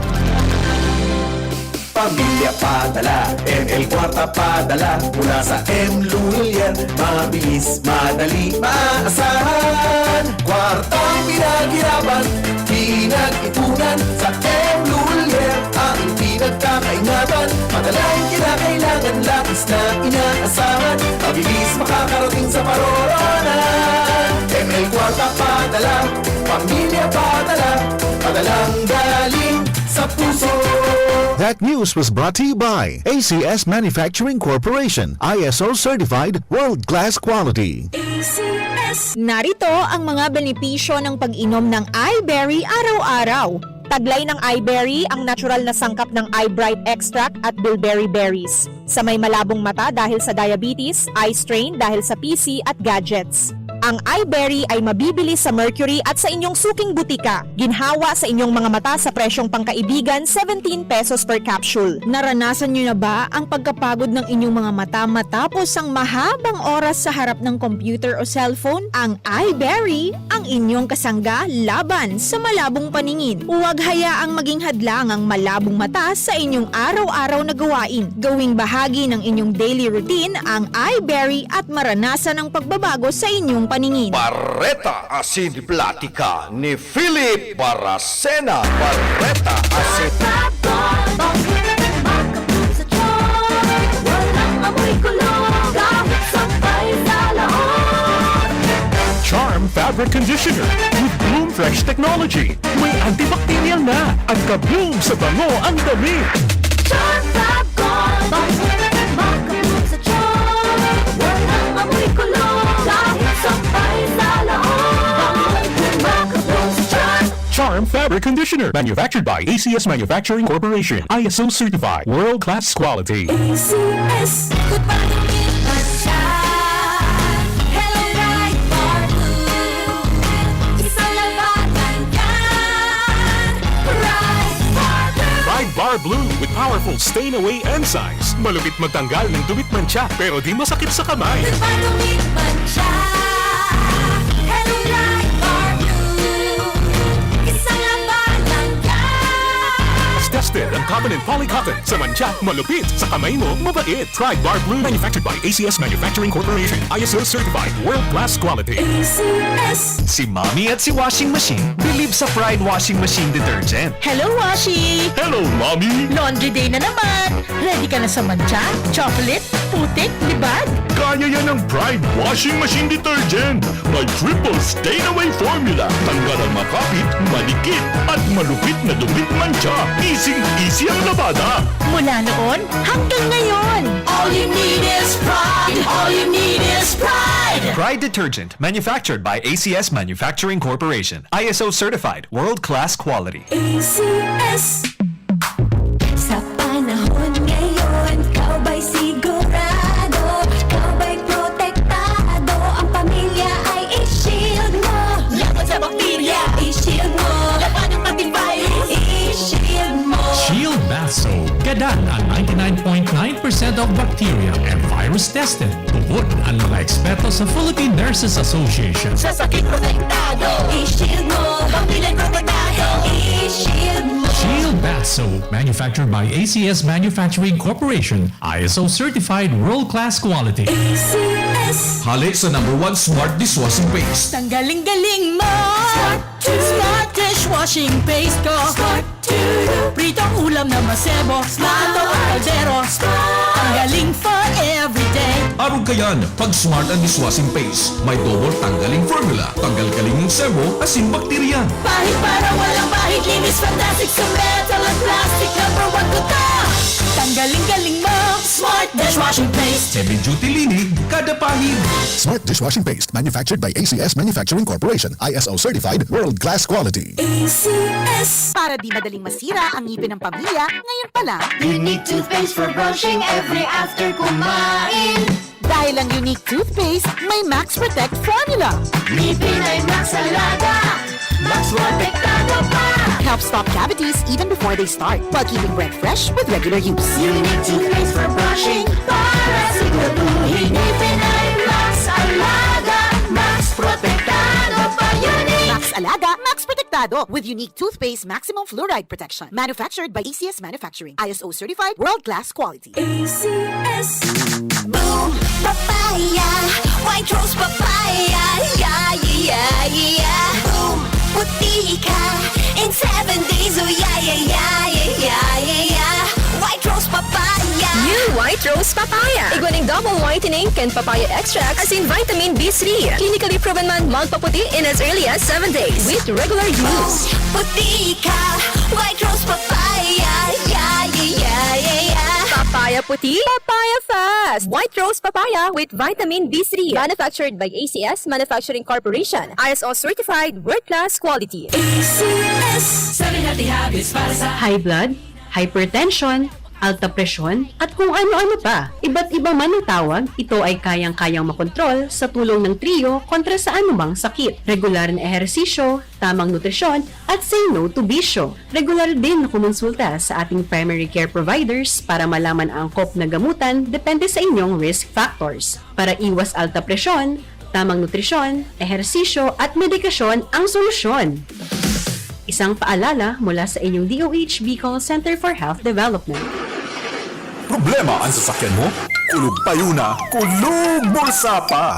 Pamilya padala, ML Kwarta padala, mula sa M. Lulian, mabilis, madali, maasahan. Kwartang pinaghirapan, pinag-ipunan, sa M. Lulian, ang pinagkakaingatan. Madalang kinakailangan, lapis na inaasahan, mabilis makakarating sa paroonan. ML Kwarta padala, pamilya padala, padalang galing sa puso. That news was brought to you by ACS Manufacturing Corporation, ISO Certified World-Class Quality. Narito ang mga benepisyo ng pag-inom ng iBerry araw-araw. Taglay ng iBerry ang natural na sangkap ng iBright extract at bilberry berries. Sa may malabong mata dahil sa diabetes, eye strain dahil sa PC at gadgets. Ang iBerry ay mabibili sa Mercury at sa inyong suking butika. Ginhawa sa inyong mga mata sa presyong pangkaibigan, 17 pesos per capsule. Naranasan nyo na ba ang pagkapagod ng inyong mga mata matapos ang mahabang oras sa harap ng computer o cellphone? Ang iBerry ang inyong kasangga laban sa malabong paningin. Huwag hayaang maging hadlang ang malabong mata sa inyong araw-araw na gawain. Gawing bahagi ng inyong daily routine ang iBerry at maranasan ang pagbabago sa inyong paningin. Barreta Asin Platica ni Philip Baracena. Barreta Asin Charm Fabric Conditioner with Bloom Fresh Technology. May antibacterial na at ka-bloom sa bango ang damit. Charm Fab Gold, makabloom sa charm. Walang amoy kulong, kahit sampay sa laon. Makabloom sa charm. Charm Fabric Conditioner, manufactured by ACS Manufacturing Corporation, ISO certified, world-class quality. ACS, goodbye to me, Masya. Hello, Bright Bar Blue. Isang labatan yan. Bright Bar Blue. Bright Bar Blue with powerful stain-away enzymes. Malupit magtanggal ng dubit mancha pero di masakit sa kamay. Goodbye to me, Masya. Hello, Bright Bar Blue. Isang labatan yan. As tested ang common and polycotton sa mancha, malupit sa kamay mo, mabait. Pride Bar Blue, manufactured by ACS Manufacturing Corporation, ISO certified, world-class quality. ACS. Si Mommy at si Washing Machine believe sa Pride Washing Machine Detergent. Hello, Washi! Hello, Mommy! Laundry day na naman! Ready ka na sa mancha, chocolate, putik, libag? Kaya yan ang Pride Washing Machine Detergent. May triple stain-away formula. Tanggal ang makapit, malikit, at malupit na dubit mancha. Easy ang labada. Mula noon hanggang ngayon. All you need is pride. All you need is pride. Pride Detergent, manufactured by ACS Manufacturing Corporation, ISO certified, world-class quality. ACS. Sa panahon ngayon, ikaw ba'y sigurado? Ikaw ba'y protektado? Ang 99% of bacteria and virus tested. Tungkol ang mga eksperto sa Philippine Nurses Association. Sa sakit protektado, i-shield mo. Pamilya protektado, i-shield mo. Shield Bath Soap, manufactured by ACS Manufacturing Corporation, ISO certified world-class quality. ACS. Hali sa #1 Smart Dishwashing Paste. Tanggaling-galing mo. Smart dishwashing paste ko. Smart pritong ulam na masebo. Smart ang kaldero. Ang galing for everyday. Arog kayan, pag Smart ang Dishwashing Paste, may double tanggaling formula. Tanggal kalinging sebo, asin bakterya. Pahit para walang pahit. Linis fantastic sa metal at plastic. #1 ko to. Tanggaling-galing mo. Smart dishwashing paste. Heavy duty linig, kada pahid. Smart Dishwashing Paste, manufactured by ACS Manufacturing Corporation, ISO certified, world-class quality. ACS. Para di madaling masira ang ngipin ng pamilya, ngayon pa lang, Unique toothpaste for brushing every after kumain. dahil ang unique toothpaste, may Max Protect formula. Ngipin ay Max Alaga. Max protektado pa. Helps stop cavities even before they start, while keeping breath fresh with regular use. Unique toothpaste for brushing para siguraduhin. Ngipin ay Max Alaga. Max protektado pa. Unique. Max Alaga, Max Protectado with unique toothpaste maximum fluoride protection. Manufactured by ACS Manufacturing, ISO certified, world-class quality. ACS. Boom, papaya, white rose papaya, yeah, yeah, yeah. Boom, puti ka in 7 days, oh yeah, yeah, yeah, yeah, yeah, yeah. White rose papaya. New White Rose Papaya. Iguaning double whitening and papaya extract as in vitamin B3. Clinically proven man magpaputi in as early as 7 days with regular use. Puti ka, white rose papaya, yeah, yeah, yeah, yeah, yeah. Papaya puti, papaya fast. White Rose Papaya with vitamin B3. Manufactured by ACS Manufacturing Corporation. ISO certified world-class quality. ACS. 7 healthy habits para sa high blood, hypertension, alta presyon, at kung ano-ano pa. Iba't iba man ang tawag, ito ay kayang-kayang makontrol sa tulong ng trio kontra sa anumang sakit. Regular na ehersisyo, tamang nutrisyon, at say no to bisyo. Regular din na kumonsulta sa ating primary care providers para malaman ang angkop na gamutan depende sa inyong risk factors. Para iwas alta presyon, tamang nutrisyon, ehersisyo, at medikasyon ang solusyon. Isang paalala mula sa inyong DOH Bicol Center for Health Development. Problema ang sasakyan mo? Kulog tayo na, kulog bulsa pa!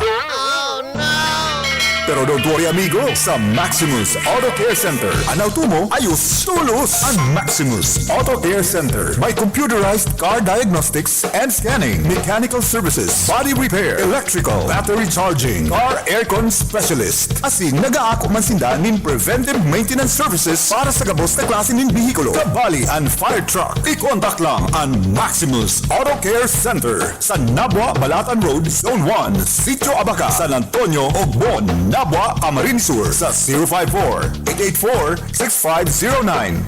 Pero don't worry amigo, sa Maximus Auto Care Center, ang auto mo ayos tulos! Ang Maximus Auto Care Center may computerized car diagnostics and scanning, mechanical services, body repair, electrical, battery charging, car aircon specialist. Asin nag-aako man sinda nin preventive maintenance services para sa gabos na klase nin bihikulo, kabali and fire truck. I-contact lang ang Maximus Auto Care Center sa Nabwa, Balatan Road, Zone 1, Sitio Abaca, San Antonio, Ogbon, Nabwa, Camarines Sur sa 054-884-6509,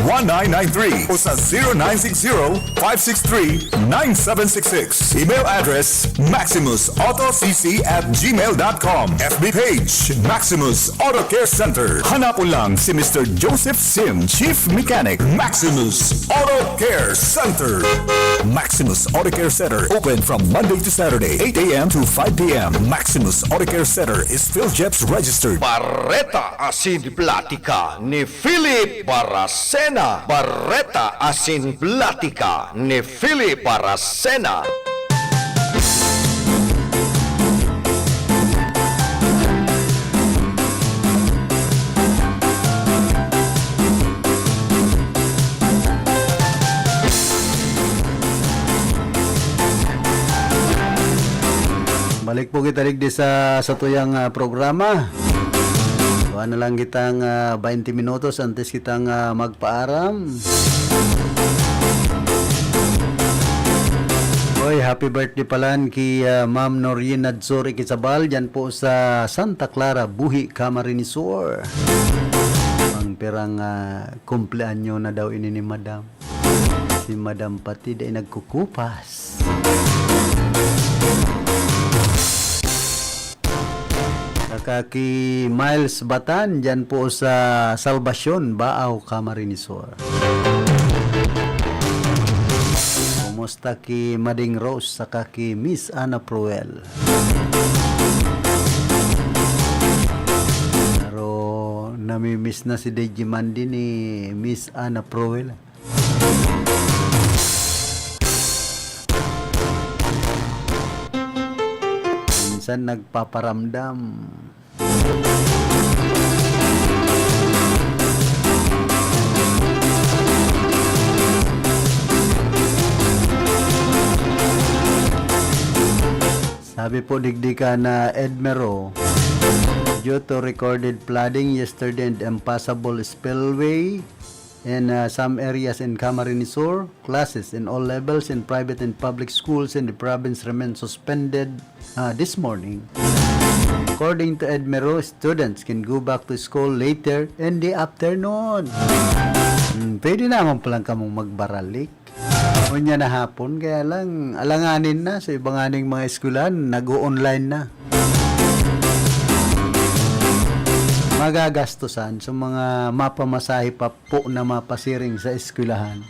0915-096-1993 o sa 0960-563-9766. Email address maximusautocc@gmail.com. FB page Maximus Auto Care Center. Hanapon lang si Mr. Joseph Sim, Chief Mechanic, Maximus Auto Care Center. Maximus Auto Care Center open from Monday to Saturday, 8 a.m. to 5 p.m. Maximus Auto Care Center is PhilJeps registered. Barreta Asin Platica ni Philip Baracena. Barreta Asin Platica ni Philip Baracena. Balik po kita ligdi sa tuyang programa. Kuha na lang kitang 20 minutos antes kitang magpaaram. Hoy, happy birthday palan kay Ma'am Noreen Nadzori Quizabal dyan po sa Santa Clara, Buhi, Camarines Sur. Ang perang kumpleanyo na daw ini ni Madam. Si Madam pati day nagkukupas. Kaki Miles Batan dyan po sa Salvacion, Baaw, Camarines Sur. Kumusta ki Mading Rose saka ki Miss Ana Pruel? Pero namimiss na si Dejiman din ni Miss Ana Pruel. Minsan nagpaparamdam. Sabi po digdika na Edmero, due to recorded flooding yesterday and impassable spillway in some areas in Camarines Sur, classes in all levels in private and public schools in the province remain suspended this morning. According to Edmero, students can go back to school later in the afternoon. Pwede naman palang kamong magbaralik. Unya na hapon, kaya lang alanganin na sa ibang aning mga eskulan, nag-o-online na. Magagastusan sa mga mapamasahe pa po na mapasiring sa eskwelahan.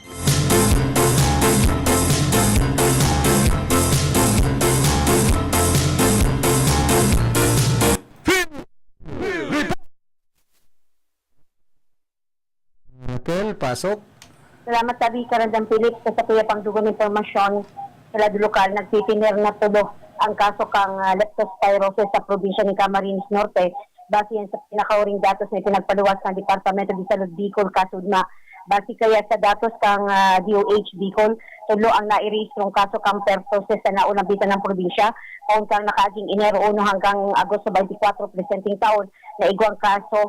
Raquel, pasok. Salamat sabi ka Randang Philip sa kuya pangdugang impormasyon sa lokal nagtitinir na tulo ang kaso kang leptospirosis sa probinsya ni Camarines Norte base yan sa pinakauring datos na pinagpaluwas ng Departamento de Salud Bicol kasudma. Base kaya sa datos kang DOH Bicol, tulo ang nairehistrong kaso kang pertosis sa naunang bitan ng probinsya kaun kang nakaaging Enero 1 hanggang Agosto 24 presenting taon na igwang kaso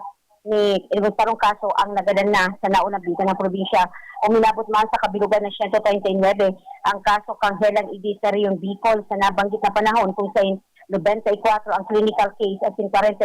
ni parang kaso ang nagadan na sa naunang bitan ng probinsya. Uminabot man sa kabilugan ng 139 ang kaso kang Helang Ibisa Rion Bicol sa nabanggit na panahon kung sa 94 ang clinical case at 45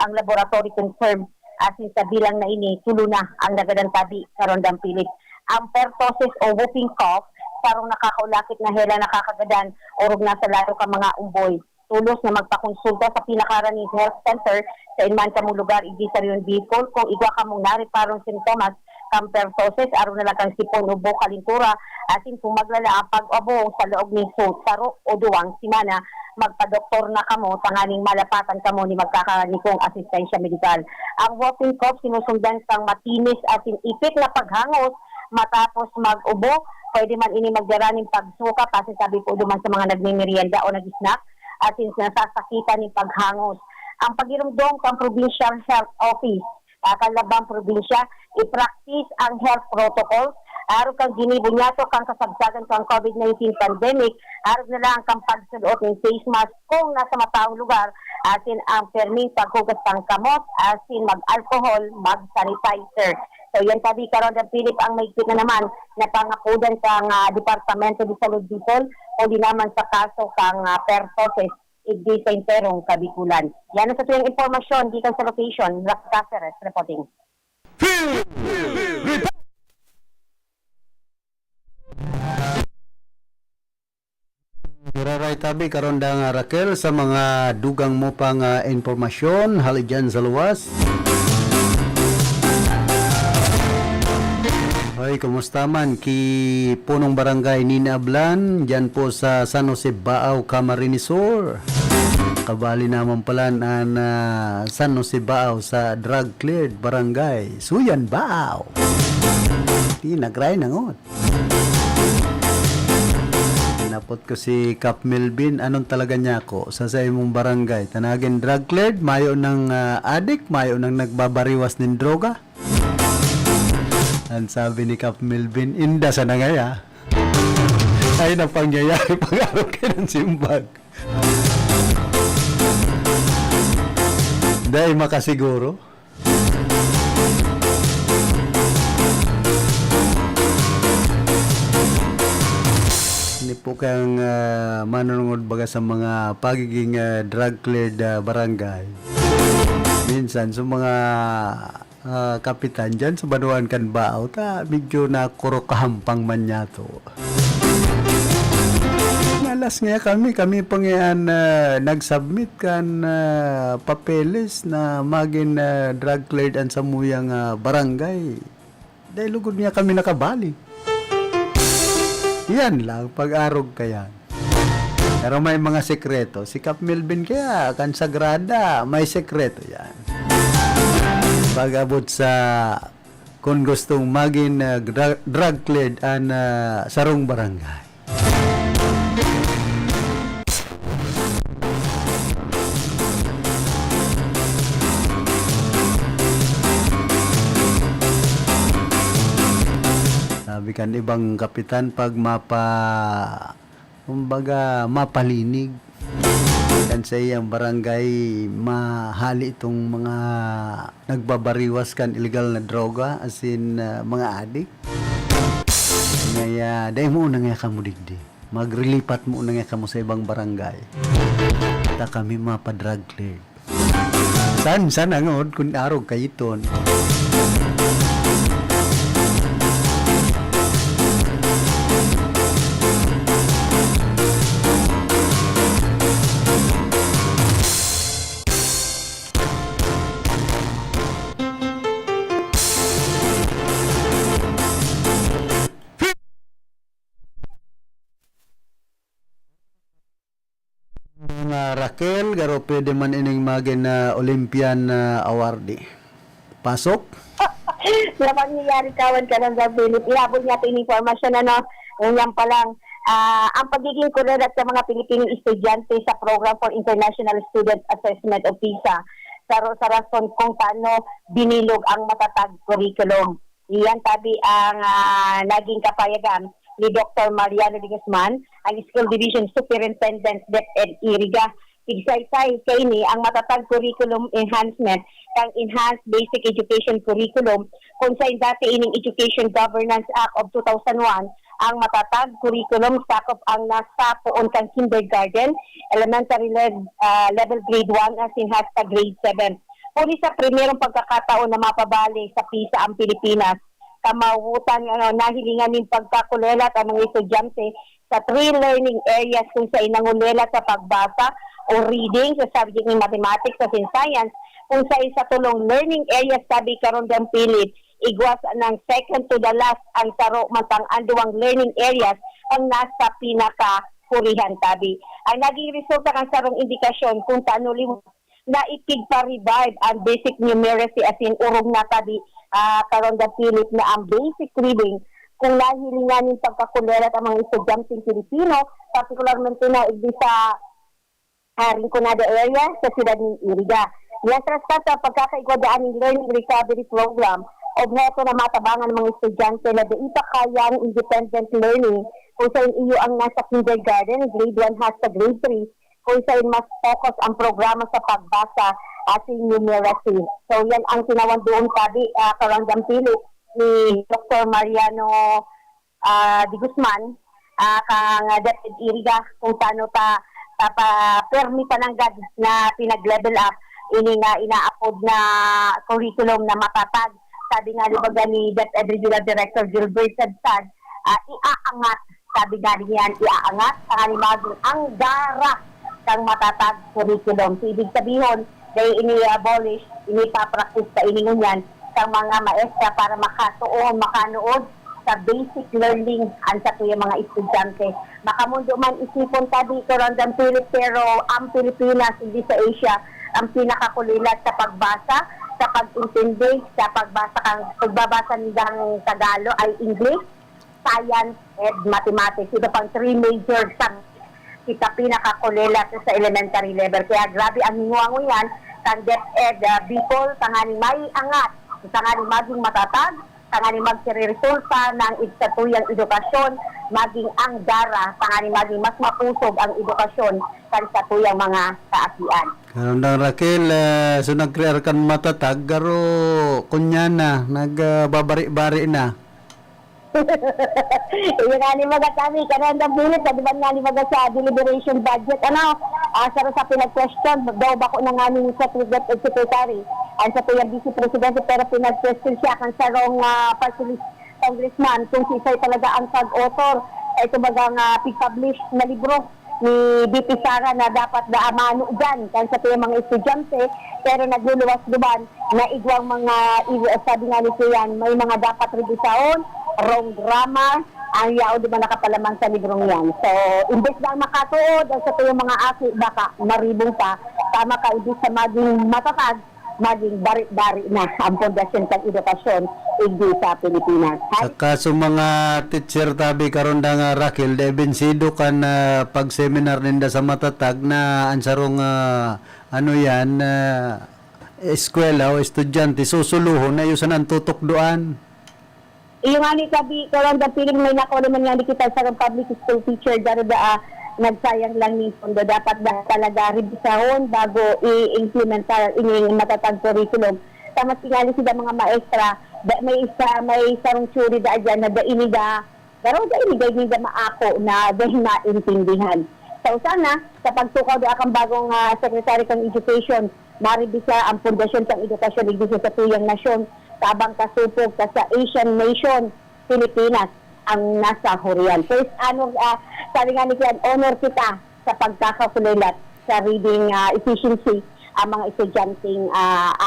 ang laboratory confirmed asin sa bilang na ini tulo na ang nagadan tabi karon dampilit. Ang pertosis o whooping cough sarong nakakaulakit na hela nakakagadan orog na sa lalo ka mga umboy. Tulos na magpakonsulta sa pinakaraning health center sa inman kamong lugar Ibisa Rion Bicol kung igwa kamong nariparong sintomas kang pertosis aron na lang kang sipon ubo kalintura asin kung maglala ang pag-abo sa loob ni saro o duwang simana magpa-doktor na kamo tanganing malapatan kamo ni magkakanikong asistensya medikal. Ang whooping cough sinusundan sang matinis asin ipit na paghangos matapos mag-ubo, pwede man ini magdaraning pagsuka kasi sabi po duman sa mga nagmimerienda o nag-snack asin nasasakitan ni paghangos. Ang pagirumdong sa Provincial Health Office kalabang probinsya, i-practice ang health protocols, araw kang ginibunyato kang kasagsagan kang COVID-19 pandemic, araw na lang kang pagsulot ng face mask kung nasa mataong lugar, asin ang perming paghugas ng kamot, asin mag-alcohol, mag-sanitizer. So yan sabi karon ng Philip ang mahigpit na naman na pangakudan kang Departamento de Salud Bicol o di naman sa kaso kang pertosis igdi sa interong kabikulan. Yan ang sa tuyang informasyon gikan sa location, Rock Cáceres reporting. Iraray tabi karon da nga Raquel sa mga dugang mo pang informasyon hali dyan sa luwas. Hoy, kumusta man ki punong barangay Nina Ablan dyan po sa San Jose Baaw, Camarines Sur. Kabali naman pala ang San Jose Baaw sa drug cleared barangay Suyan Baaw. Di nagray nangot. Napot ko si Cap Melvin, anong talaga niya ako sa imong barangay? Tanagin drug cleared, mayo ng addict, mayo ng nagbabariwas ng droga. Ang sabi ni Cap Melvin, inda sa nangaya. Ay na pangyayari pag-araw kayo ng simbag. Dahil makasiguro. Hindi po kayang manunungod baga sa mga pagiging drug cleared barangay. Minsan sa mga kapitan dyan sa Banuan kan Baaw ta medyo na kurokahampang man niya to. Nalas nga kami pangyayaan nag-submit kan papeles na maging drug cleared an sa muyang barangay. Dahil lugod niya kami nakabali. Yan lang, pag-arog ka yan. Pero may mga sekreto. Si Cap Melvin kaya, kan sagrada, may sekreto yan. Pag-abot sa kung gustong maging drug cleared ang sarong barangay. Sabi kan ibang kapitan pag kumbaga mapalinig kan sa iyang barangay mahali itong mga nagbabariwas kan illegal na droga as in mga adik. Ngaya dahil mo na nga kamo digdi. Magrilipat mo na nga kamo sa ibang barangay. Ta kami mapadrag cleared. San angod kun arog kayiton. Raquel, garo pwede man ining magin na Olympian awardee. Pasok? Sa pangyayari kawan ka ng Philip, ilabot niya ito informasyon, yan pa lang. Ang pagiging kurelat sa mga Pilipinong estudyante sa Program for International Student Assessment o PISA sa rason kung paano binilog ang matatag curriculum. Iyan tabi ang naging kapayagan ni Dr. Mariano de Guzman, ang School Division Superintendent DepEd Iriga. Igsaysay kay ni ang matatag curriculum enhancement kang Enhanced Basic Education Curriculum kung sa dati ining Education Governance Act of 2001 ang matatag curriculum sakop ang nasa poon kang kindergarten, elementary level grade 1 as in hasta grade 7. Uli sa primerong pagkakataon na mapabali sa PISA ang Pilipinas, kamawutan nahilingan ng pagkakulelat ang mga estudyante sa 3 learning areas kung sa inangulelat sa pagbasa o reading sa subject ng mathematics at science, kung sa isa tulong learning areas sabi karon ng pilit igwas ng second to the last ang saro matang anduang learning areas ang nasa pinaka kurihan tabi. Ang naging resulta kan sarong indikasyon kung paano na ipig pa revive ang basic numeracy as in urong na tabi karon ng pilit na ang basic reading kung nahilingan ng pagkakulerat ang mga estudyanteng Pilipino, particularmente na sa Rinconada area sa siyudad ng Iriga. Yan sa pagkakaigwadaan ng Learning Recovery Program, objeto na matabangan ng mga estudyante na daita kaya ng independent learning kung saan iyo ang nasa kindergarten, grade 1 hasta grade 3, kung saan mas focus ang programa sa pagbasa at numeracy. So yan ang tinawan doon sabi karandang pilit ni Dr. Mariano de Guzman kang DepEd Iriga kung paano permi pananggad na pinag-level up ini nga ina-upload na curriculum na matatag. Sabi nga ni DepEd Regional Director Gilbert Sadsad, iaangat, sabi nga niyan, iaangat ang maging ang dara kang matatag curriculum. So, ibig sabihin, dahil ini-abolish, ini-papractice sa iningunyan kang mga maestra para makanood sa basic learning ang sa tuyang mga estudyante. Makamundo man isipon tabi karandang Pilip, pero ang Pilipinas, hindi sa Asia, ang pinakakulilat sa pagbasa, sa pag-intindi, sa pagbabasa ng Tagalog ay English, Science, and Mathematics. Ito pang 3 major subjects kita pinakakulilat sa elementary level. Kaya grabe ang hinguango yan, kang DepEd Bicol, tangani may angat, tangani maging matatag, tangani magsiresulta ng istatuyang edukasyon, maging ang dara, tangani maging mas mapusog ang edukasyon kan sa tuyang mga kaasian. Karandang Raquel, so nag-crear kan matatag, garo kunya na, nagbabari-bari na. Yung nga ni mga kami, karandang pilit, nadiban nga ni mga sa deliberation budget, saro sa pinag-question, daw ba ko na nga ni Secretary, ang sa tuyang Vice President, pero pinag-question siya kan sarong congressman, kung si Isay talaga ang tag-author, ito bagang pig-publish na libro ni BP Sara na dapat na amano dyan kan sa tuyang mga estudyante, pero nagluluwas-luban na igwang mga, sabi nga ni Siyan, may mga dapat rebisaon, wrong grammar, ang yao di ba nakapalaman sa librong yan. So, imbes na makatuod sa tuyong mga aki, baka maribong pa, tama ka, imbes sa maging matatag, maging bari-bari na ang pundasyon ng edukasyon igdi sa Pilipinas. Saka sa mga teacher tabi karon da nga Raquel, de bensido kan pag-seminar ninda sa matatag na ansarong ano yan, eskwela o estudyante, susuluhon na yung sanang tutukduan. Yung ani kabi karon da piling may nako naman nga kita sa public school teacher daro da nagsayang lang ni pondo dapat da talaga revisahon bago i-implementar ining matatag curriculum. Tama tingali sila mga maestra may sarong tsuri da dyan na da iniga daro da iniga maako na dahil maintindihan. So sana sa pagtukaw da akong bagong Secretary ng Education maribisa ang pundasyon ng edukasyon igdi sa tuyang nasyon tabang kasupog sa Asian nation, Pilipinas, ang nasa hurian. First, sabi nga ni Clan, honor kita sa pagkakakulilat sa reading efficiency ang mga estudyanteng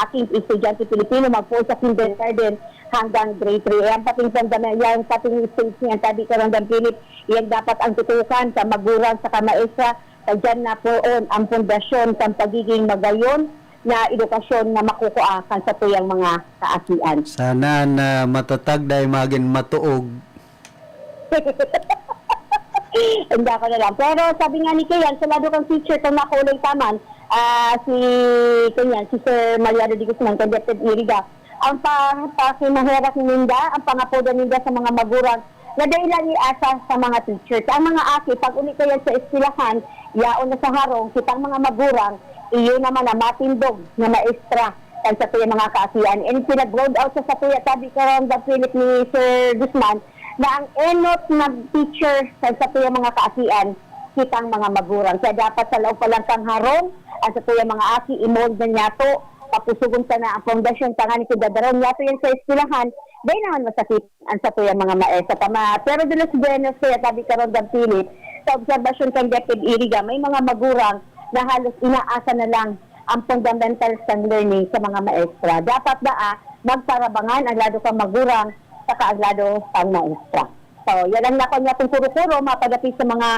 aking estudyante Pilipino magpo sa kindergarten hanggang grade 3. Yan pating pandamay, yan pating stage niyan, sabi ka ng Philip, yan dapat ang tutukan sa magulang, sa kamaestra, sa dyan na poon ang pundasyon sa pagiging magayon na edukasyon na makukuakan sa tuyang mga kaasian. Sana na matatag dahil maging matuog. Hindi ako na lang. Pero sabi nga ni Kayan, sa lado kang teacher kung nakulay taman, si Sir Mariano de Guzman, conducted iriga, ang pakimaherak ninda, ang pangapoda ninda sa mga magurang, na dahil lang iasa sa mga teachers. Ang mga aki, pag uli kayan sa estilahan, yaon na sa harong, kitang mga magurang, iyo naman na matindog na maestra kan sa tuya mga kaasian. And pinag-road out sa tuya, sabi ka rin the Philip ni Sir Guzman, na ang enot na teacher sa tuya mga kaasian, kitang mga magurang. Kaya dapat sa loob pa lang kang harong, ang sa tuya mga aki, imold na niya to, papusugon sa na ang fondasyon, tangan ni Kudadaron, niya to yan sa estilahan, dahil naman masakit ang sa tuya mga maestra. Pero de los Buenos, kaya sabi ka rin the Philip, sa obserbasyon kang Deputy Iriga, may mga magurang na halos inaasa na lang ang fundamentals ng learning sa mga maestra. Dapat magparabangan ang lado kang magurang sa kaaglado kang maestra. So, yan ang nako niya itong kuro-kuro, mapagapit sa mga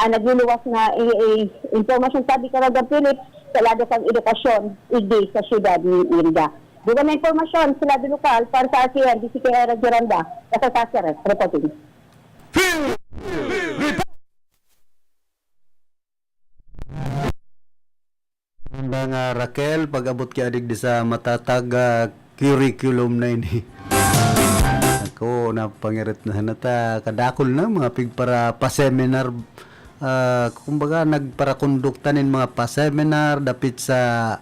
nagluluwas na informasyon. Sabi ka rin, Philip, sa lado kang edukasyon, igdi sa syudad ni Iriga. Doon na informasyon sa lado lokal para sa ASEAN, DCKR Giranda, sa Cáceres, reporting. Mga Raquel, pag-abot kaya di sa matatag curriculum na ini. Ako, napangirit na nata, kadakol na mga pig para pa-seminar. Kumbaga, nagparakonduktanin mga pa-seminar, dapit sa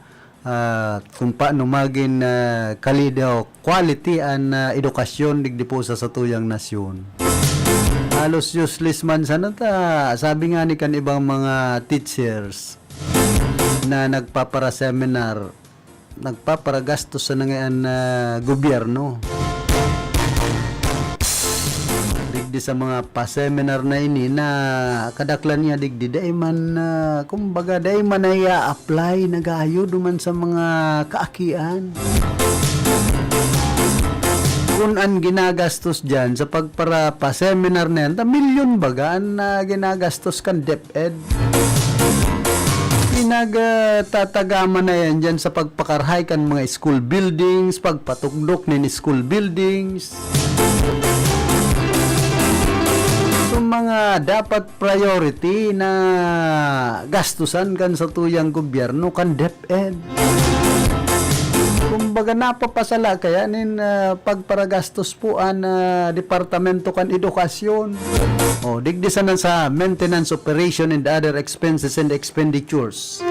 kung paano maging kalidaw, quality and edukasyon digdi po sa satuyang nasyon. Halos useless man sa nata. Sabi nga ni kan ibang mga teachers, na nagpapara-seminar, nagpaparagastos sa nangayan gobyerno. Digdi sa mga pa-seminar na ini na kadaklan niya digdi, dahil man, kumbaga, dahil man ay apply nag-ayo duman sa mga kaakian. Kung ang ginagastos dyan sa pagpara pa-seminar na yan, milyon baga ang ginagastos kan DepEd. Pinagtatagama na yan dyan sa pagpakarhay kan mga school buildings, pagpatugdok ni school buildings. So, mga dapat priority na gastusan kan sa tuyang gobyerno kan DepEd. Kumbaga napapasala kaya nin pagparagastos po ang Departamento kan Edukasyon. O, digdisan na sa maintenance, operation, and other expenses and expenditures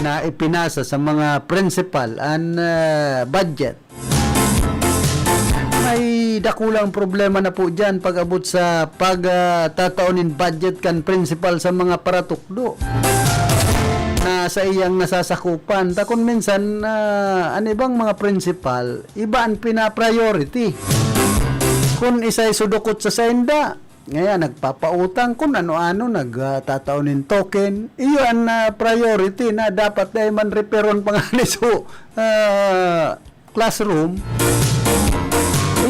na ipinasa sa mga principal and budget. May dakulang problema na po dyan pag-abot sa pagtataonin budget kan principal sa mga paratukdo na sa iyang nasasakupan. Takon minsan, ano bang mga principal, iba ang pina-priority. Kung isa'y sudukot sa senda, ngayon nagpapautang, kung ano-ano, nagtataonin token, iyon priority na dapat na man reparon pangalis classroom.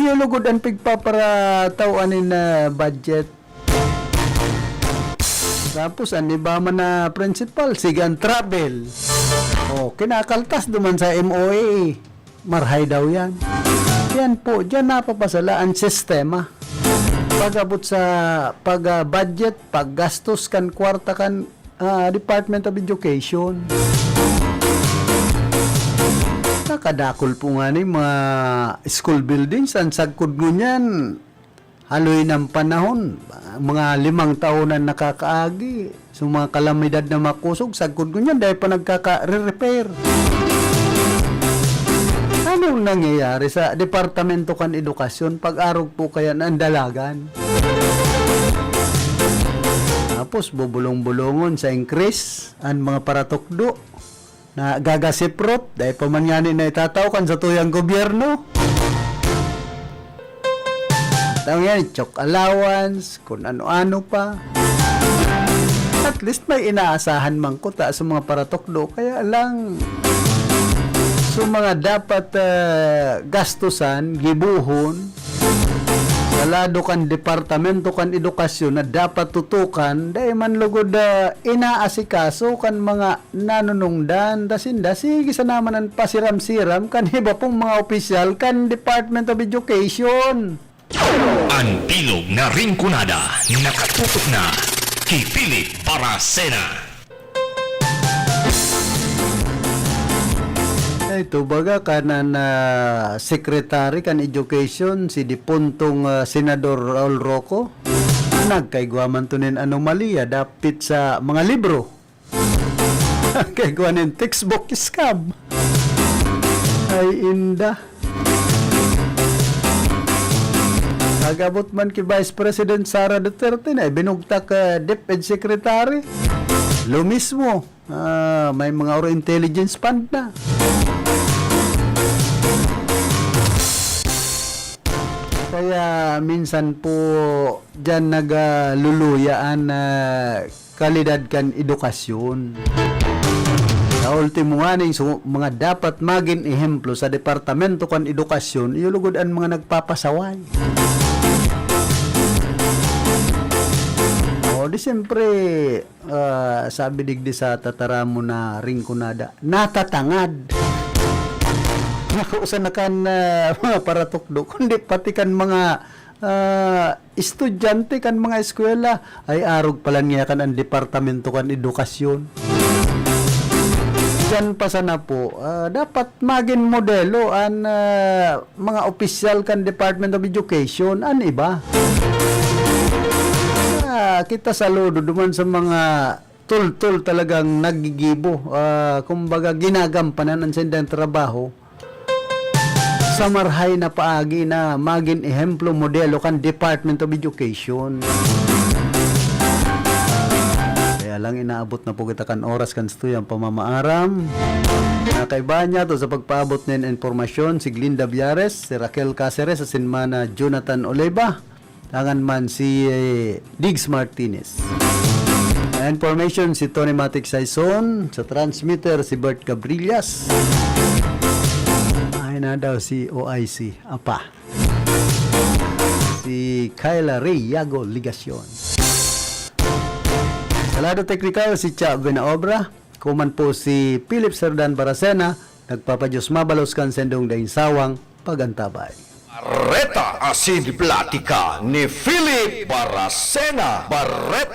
Ayaw lugod ang pigpaparatawaanin na budget. Tapos ang iba man na principal, sigan travel. Kinakaltas duman sa MOA. Marhay daw yan. Yan po, dyan napapasala ang sistema. Pag-abot sa pag-budget, paggastos kan kwarta kan Department of Education. Nakadakol po nga ni mga school buildings, ang sagkod mo niyan, haloy ng panahon, mga 5 taon na nakakaagi. So mga kalamidad na makusog, sagkod ko niyan dahil pa nagkaka-repair. Anong nangyayari sa Departamento kan Edukasyon pag-arog po kaya ng dalagan? Tapos bubulong-bulungon sa increase ang mga paratokdo na gagasiprot dahil pa man yan na itatawakan sa tuyang gobyerno. Tawag yan, chok allowance, kung ano-ano pa. At least may inaasahan man ko sa mga paratokdo. Kaya lang, so mga dapat gastusan, gibuhon, salado kan Departamento kan Edukasyon na dapat tutukan, dahil man lugod inaasikaso kan mga nanunungdan, dasin-dasig sa naman ang pasiram-siram kan iba pong mga opisyal kan Department of Education. Ang bilog na ringkunada, nakatutok na kay Philip Baracena. Ito baga kanan Secretary kan Education si Dipuntong Senador Raul Roco nagkaigwaman to nin anomalya dapit sa mga libro. Kaigwanin textbook scam. Ay inda. Agabot man ki Vice President Sara Duterte na binugtak DepEd Secretary. Lo mismo, may mga Oro Intelligence Fund na. Kaya minsan po dyan nagluluyaan na kalidad kan edukasyon. Sa ultimo nga mga dapat maging ehemplo sa Departamento kan Edukasyon, iulugod ang mga nagpapasaway. Di siyempre, sabi digdi sa tataramo na ringkunada, natatangad. Nakausan na kan mga paratokdo, kundi pati kan mga estudyante kan mga eskwela, ay arog pala niya kan ang Departamento kan Edukasyon. Diyan pa sana po, dapat maging modelo ang mga opisyal kan Department of Education, an iba. Kita saludo duman sa mga tul-tul talagang nagigibo, kumbaga ginagampanan ang sindang trabaho sa marhay na paagi na maging ehemplo modelo kan Department of Education. Kaya lang inaabot na po kita kan oras kan stuyang pamamaaram. Nakaiba niya to sa pagpaabot ng informasyon si Glinda Villares, si Raquel Caceres, sa sinmana Jonathan Oleva, tangan man si Diggs Martinez. Information si Tony Matic Saison, sa transmitter si Bert Cabrillas. Ay na daw si OIC Apa. Si Kyla Ray Yago Ligacion. Sa lado teknikal si Cha Benaobra, kuman po si Philip Serdan Baracena, nagpapadyos mabalos kan sendong daing sawang pagantabay. Barreta asin platika ni Philip Baracena. Barreta